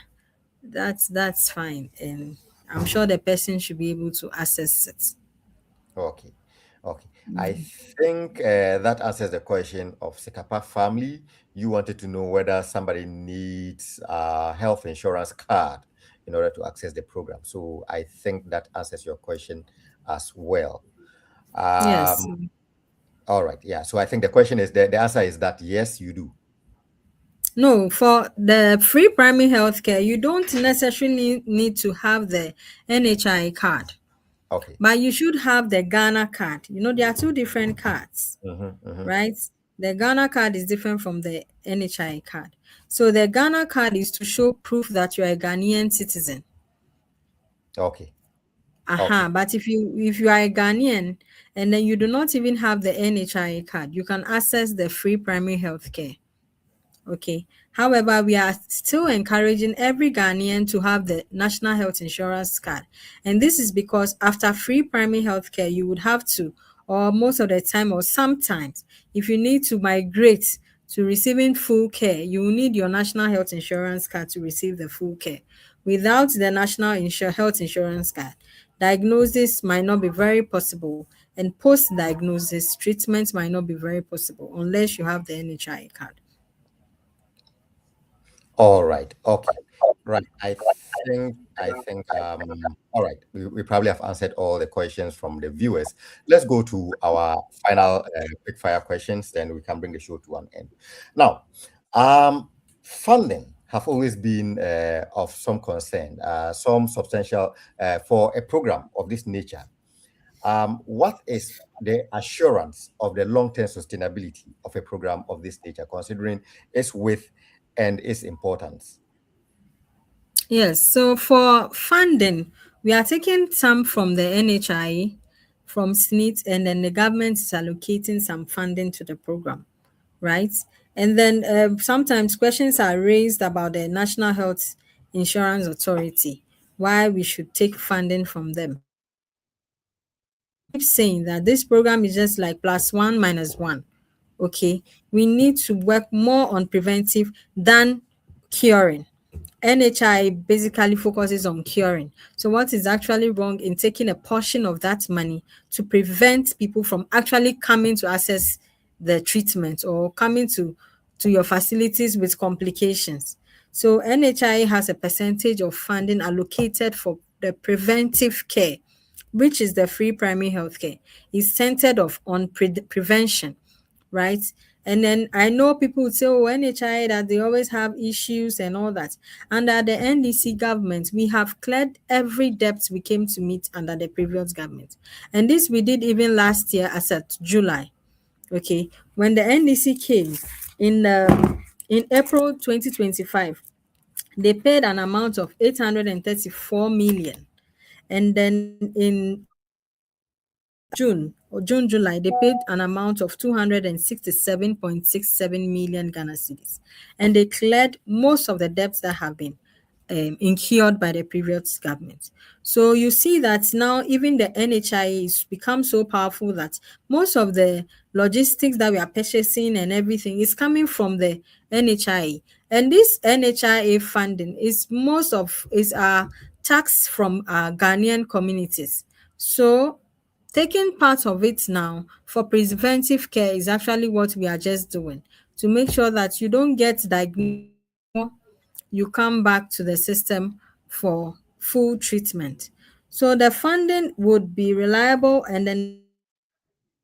that's fine, and I'm sure the person should be able to access it. Okay. Okay. I think that answers the question of Sekapa family. You wanted to know whether somebody needs a health insurance card in order to access the program. So I think that answers your question as well. Yes. All right. Yeah. So I think the question is, the answer is that yes, you do. No, for the free primary health care, you don't necessarily need to have the NHI card, Okay. but you should have the Ghana card. You know, there are two different cards, Mm-hmm, mm-hmm. right? The Ghana card is different from the NHI card. So the Ghana card is to show proof that you're a Ghanaian citizen. Okay. Okay. Aha, but if you are a Ghanaian and then you do not even have the NHI card, you can access the free primary health care. Okay. However, we are still encouraging every Ghanaian to have the National Health Insurance card. And this is because after free primary health care, you would have to, or most of the time, or sometimes, if you need to migrate to receiving full care, you will need your National Health Insurance card to receive the full care. Without the Health Insurance card, diagnosis might not be very possible, and post diagnosis treatment might not be very possible unless you have the NHI card. All right. Okay. Right. All right. We probably have answered all the questions from the viewers. Let's go to our final quick fire questions, then we can bring the show to an end. Now, funding have always been of some concern, some substantial for a program of this nature. What is the assurance of the long-term sustainability of a program of this nature, considering its width and its importance? Yes, so for funding, we are taking some from the NHI, from SNIT, and then the government is allocating some funding to the program, right? And then sometimes questions are raised about the National Health Insurance Authority, why we should take funding from them. Keep saying that this program is just like plus one minus one. Okay, we need to work more on preventive than curing. NHI basically focuses on curing. So, what is actually wrong in taking a portion of that money to prevent people from actually coming to access the treatment or coming to your facilities with complications? So, NHI has a percentage of funding allocated for the preventive care, which is the free primary health care. Is centered on prevention, right? And then I know people would say, oh, NHI, that they always have issues and all that. Under the NDC government, we have cleared every debt we came to meet under the previous government. And this we did even last year as at July. Okay. When the NDC came in April 2025, they paid an amount of 834 million. And then in July, they paid an amount of 267.67 million Ghana cedis. And they cleared most of the debts that have been incurred by the previous government. So you see that now even the NHI has become so powerful that most of the logistics that we are purchasing and everything is coming from the NHI. And this NHIA funding is our tax from our Ghanaian communities. So taking part of it now for preventive care is actually what we are just doing to make sure that you don't get diagnosed, you come back to the system for full treatment. So the funding would be reliable, and then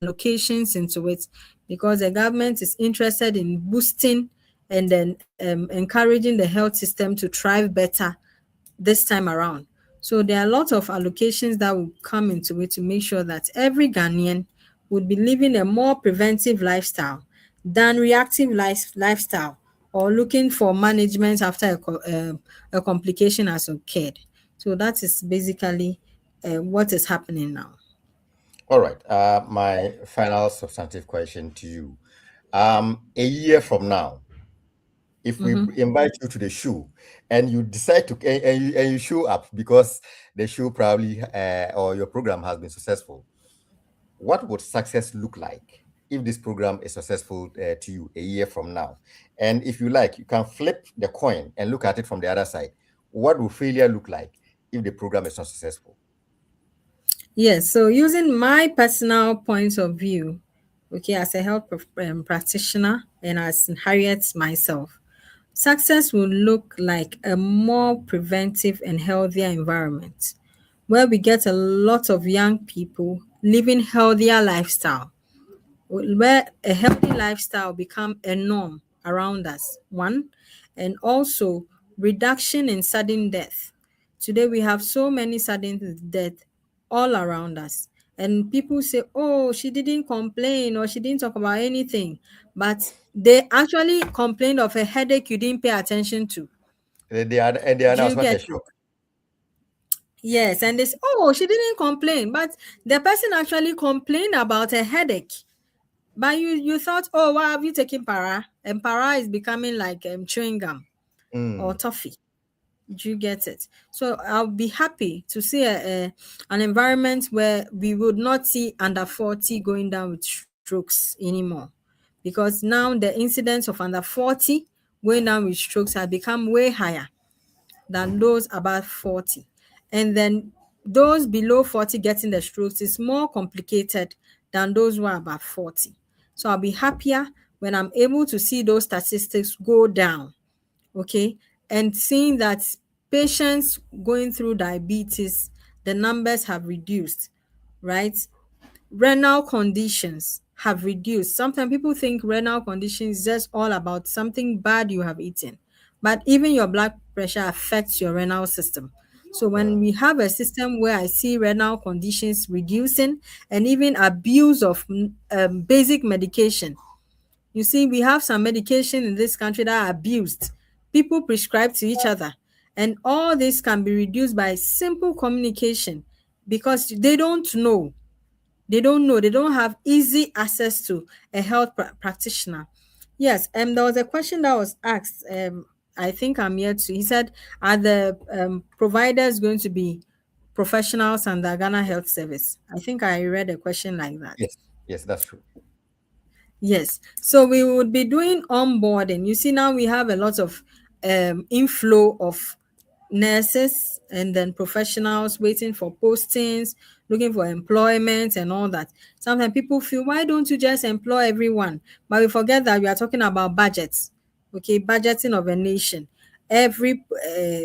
locations into it, because the government is interested in boosting and then encouraging the health system to thrive better this time around. So there are a lot of allocations that will come into it to make sure that every Ghanaian would be living a more preventive lifestyle than reactive lifestyle, or looking for management after a complication has occurred. So that is basically what is happening now. All right. My final substantive question to you. A year from now, if we Mm-hmm. invite you to the show and you decide to and you show up because the show probably or your program has been successful, what would success look like if this program is successful to you a year from now? And if you like, you can flip the coin and look at it from the other side. What will failure look like if the program is not successful? Yes, so using my personal point of view, okay, as a practitioner and as Harriet myself, success will look like a more preventive and healthier environment where we get a lot of young people living healthier lifestyle, where a healthy lifestyle become a norm around us. One, and also reduction in sudden death. Today we have so many sudden death all around us. And people say, oh, she didn't complain or she didn't talk about anything. But they actually complained of a headache you didn't pay attention to. They are Do now you such a get it? shock. Yes. And they say, oh, she didn't complain. But the person actually complained about a headache. But you thought, oh, why have you taken para? And para is becoming like chewing gum or Mm. toffee. Do you get it? So I'll be happy to see an environment where we would not see under 40 going down with strokes anymore. Because now the incidence of under 40 going down with strokes has become way higher than those above 40. And then those below 40 getting the strokes is more complicated than those who are above 40. So I'll be happier when I'm able to see those statistics go down, okay? And seeing that patients going through diabetes, the numbers have reduced, right? Renal conditions have reduced. Sometimes people think renal conditions is just all about something bad you have eaten, but even your blood pressure affects your renal system. So when Mm. we have a system where I see renal conditions reducing and even abuse of basic medication, you see, we have some medication in this country that are abused. People prescribe to each other, and all this can be reduced by simple communication because they don't know. They don't have easy access to a health practitioner. Yes, there was a question that was asked. I think I'm here to. He said, are the providers going to be professionals under Ghana Health Service? I think I read a question like that. Yes, yes, that's true. Yes. So we would be doing onboarding. You see, now we have a lot of inflow of nurses and then professionals waiting for postings, looking for employment and all that. Sometimes people feel, why don't you just employ everyone? But we forget that we are talking about budgets, okay, budgeting of a nation. Every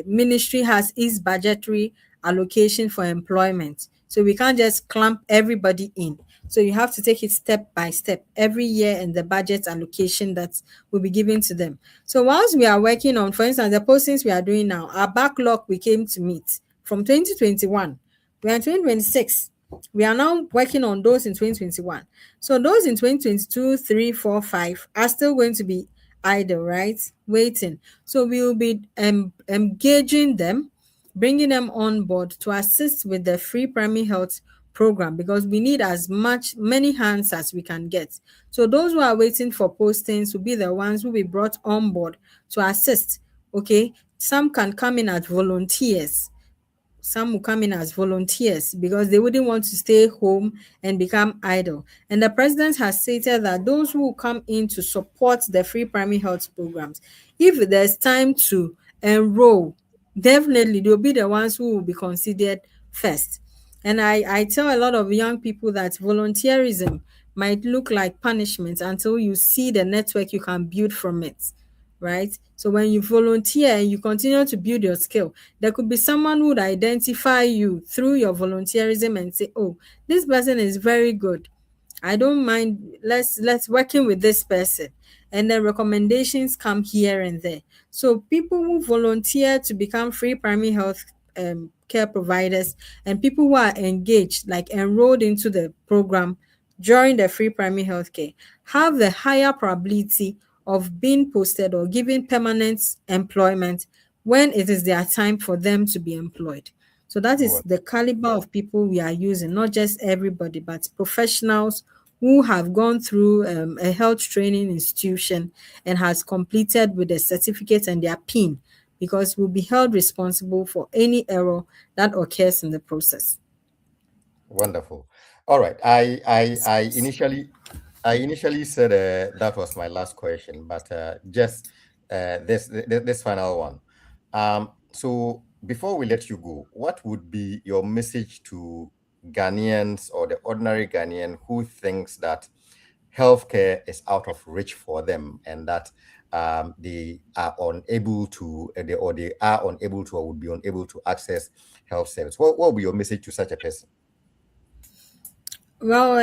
ministry has its budgetary allocation for employment. So we can't just clamp everybody in. So you have to take it step by step every year, and the budget allocation that will be given to them. So whilst we are working on, for instance, the postings we are doing now, our backlog we came to meet from 2021. We are in 2026. We are now working on those in 2021. So those in 2022, 3, 4, 5 are still going to be idle, right? Waiting. So we will be engaging them, bringing them on board to assist with the free primary health program, because we need as many hands as we can get. So those who are waiting for postings will be the ones who will be brought on board to assist. Okay, some can come in as volunteers. Some will come in as volunteers because they wouldn't want to stay home and become idle. And the president has stated that those who will come in to support the free primary health programs, if there's time to enroll, definitely they'll be the ones who will be considered first. And I tell a lot of young people that volunteerism might look like punishment until you see the network you can build from it, right? So when you volunteer and you continue to build your skill, there could be someone who would identify you through your volunteerism and say, oh, this person is very good. I don't mind, let's working with this person. And then recommendations come here and there. So people who volunteer to become free primary health care providers, and people who are engaged, like enrolled into the program, during the free primary healthcare have the higher probability of being posted or given permanent employment when it is their time for them to be employed. So that is Well, the caliber of people we are using, not just everybody, but professionals who have gone through a health training institution and has completed with a certificate and their PIN, because will be held responsible for any error that occurs in the process. wonderful. All right. I initially said that was my last question, but just this final one. So before we let you go, what would be your message to Ghanaians or the ordinary Ghanaian who thinks that healthcare is out of reach for them and that they are unable to, they are unable to, or would be unable to access health service? What would be your message to such a person? Well,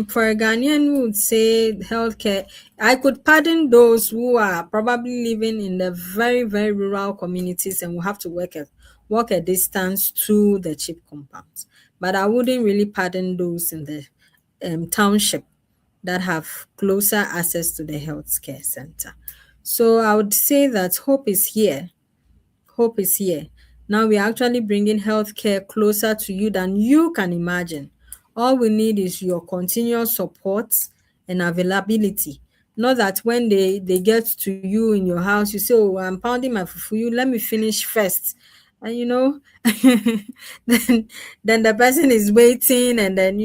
for a Ghanaian who would say healthcare, I could pardon those who are probably living in the very, very rural communities and will have to walk a distance to the cheap compounds. But I wouldn't really pardon those in the township that have closer access to the healthcare center. So I would say that hope is here. Hope is here. Now we are actually bringing healthcare closer to you than you can imagine. All we need is your continuous support and availability. Not that when they get to you in your house, you say, "Oh, I'm pounding my fufu, you let me finish first." And then the person is waiting, and then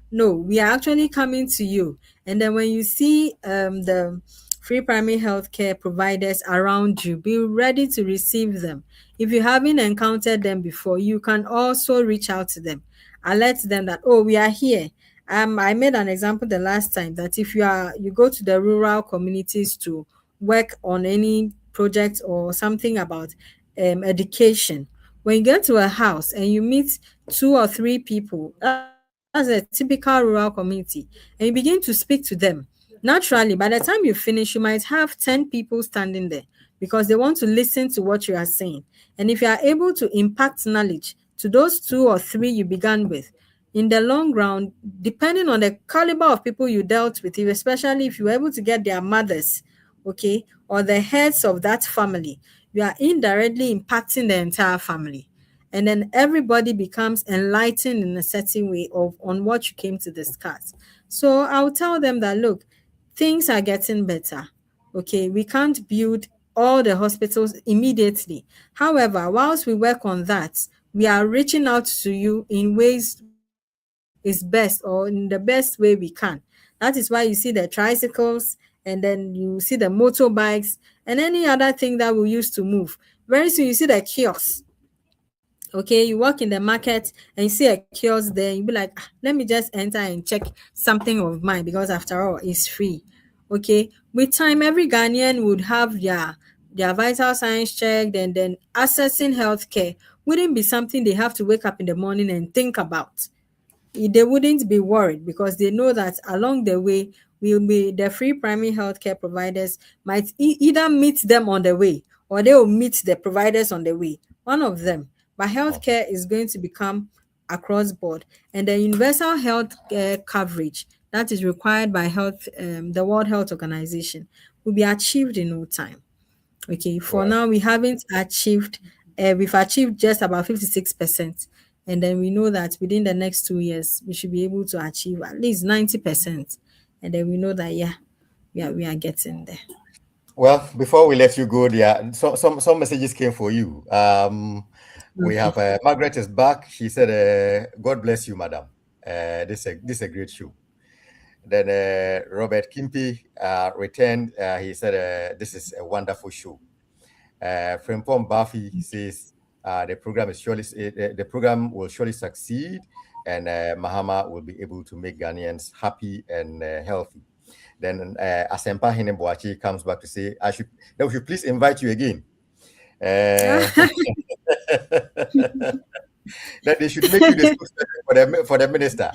no, we are actually coming to you. And then when you see the free primary healthcare providers around you, be ready to receive them. If you haven't encountered them before, you can also reach out to them, alert them that, oh, we are here. I made an example the last time that if you go to the rural communities to work on any project or something about education, when you get to a house and you meet 2 or 3 people, that's a typical rural community, and you begin to speak to them. Naturally, by the time you finish, you might have 10 people standing there because they want to listen to what you are saying. And if you are able to impact knowledge to those 2 or 3 you began with, in the long run, depending on the caliber of people you dealt with, especially if you were able to get their mothers, okay, or the heads of that family, you are indirectly impacting the entire family. And then everybody becomes enlightened in a certain way on what you came to discuss. So I'll tell them that, look, things are getting better. Okay, we can't build all the hospitals immediately. However, whilst we work on that, we are reaching out to you in ways we think is best, or in the best way we can. That is why you see the tricycles, and then you see the motorbikes, and any other thing that we use to move. Very soon you see the kiosks. Okay, you walk in the market and you see a kiosk there, you be like, let me just enter and check something of mine, because after all, it's free. Okay, with time, every Ghanaian would have their vital signs checked, and then accessing healthcare wouldn't be something they have to wake up in the morning and think about. They wouldn't be worried because they know that along the way, the free primary healthcare providers might either meet them on the way, or they will meet the providers on the way, one of them. But healthcare is going to become across board, and the universal health coverage that is required by the World Health Organization will be achieved in no time. Okay, for now we haven't achieved, we've achieved just about 56%. And then we know that within the next 2 years, we should be able to achieve at least 90%. And then we know that, yeah, we are getting there. Well, before we let you go, there some messages came for you. We have Margaret is back. She said, "God bless you, madam. This is a great show." Then Robert Kimpi returned. He said, "This is a wonderful show." Frimpong Bafi says, the program will surely succeed, and Mahama will be able to make Ghanaians happy and healthy." Then Asempa Hineboachi comes back to say, we should please invite you again. That they should make you the spokesperson for the minister.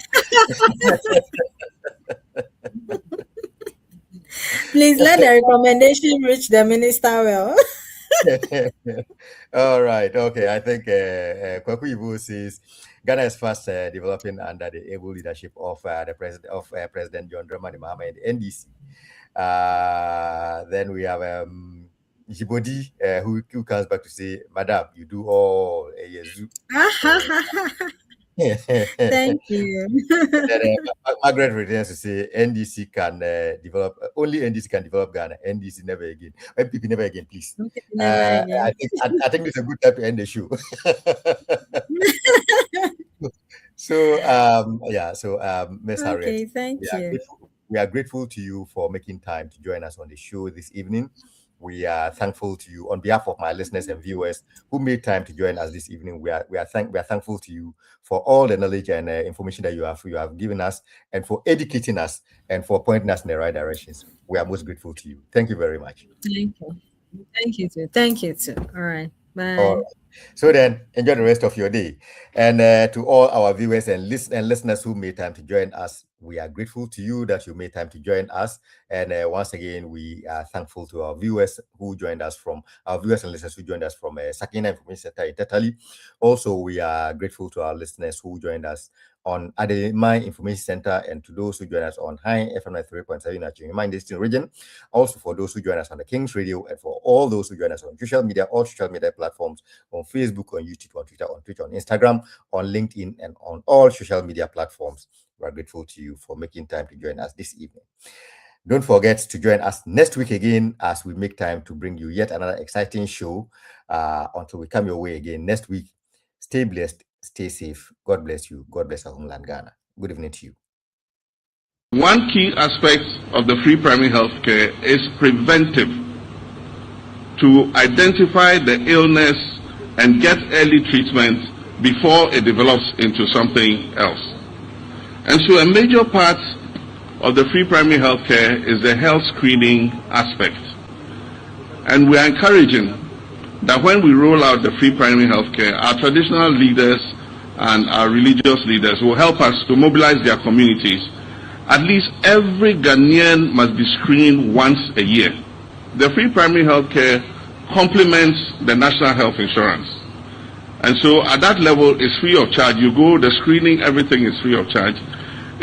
Please let the recommendation reach the minister well. All right. Okay. I think Kwaku Ibu says Ghana is fast developing under the able leadership of the President John Dramani Mahama and the NDC. Then we have Jibodi, who comes back to say, Madam, you do all a zoo. Thank you. Then, Margaret returns to say NDC can develop, only NDC can develop Ghana. NDC never again. MPP never again, please. Okay, never again. I think it's a good time to end the show. Ms. Harriet. Okay, thank you. We are grateful to you for making time to join us on the show this evening. We are thankful to you on behalf of my listeners and viewers who made time to join us this evening. We are thankful to you for all the knowledge and information that you have given us, and for educating us and for pointing us in the right directions. We are most grateful to you. Thank you very much. Thank you. Thank you too. Thank you too. All right. Bye. All right. So then, enjoy the rest of your day. And to all our viewers and listeners who made time to join us, we are grateful to you that you made time to join us. And once again, we are thankful to our viewers and listeners who joined us from Sakina Information Center in Tetali. Also, we are grateful to our listeners who joined us on Ademai Information Center, and to those who join us on High FM 93.7 at Chinyimai District Region. Also for those who join us on the King's Radio, and for all those who join us on all social media platforms, on Facebook, on YouTube, on Twitter, on Instagram, on LinkedIn, and on all social media platforms. We are grateful to you for making time to join us this evening. Don't forget to join us next week again as we make time to bring you yet another exciting show. Until we come your way again next week, stay blessed, stay safe. God bless you. God bless our homeland, Ghana. Good evening to you. One key aspect of the free primary health care is preventive, to identify the illness and get early treatment before it develops into something else. And so a major part of the free primary health care is the health screening aspect. And we are encouraging that when we roll out the free primary health care, our traditional leaders and our religious leaders will help us to mobilize their communities. At least every Ghanaian must be screened once a year. The free primary health care complements the national health insurance. And so at that level, it's free of charge. You go, the screening, everything is free of charge.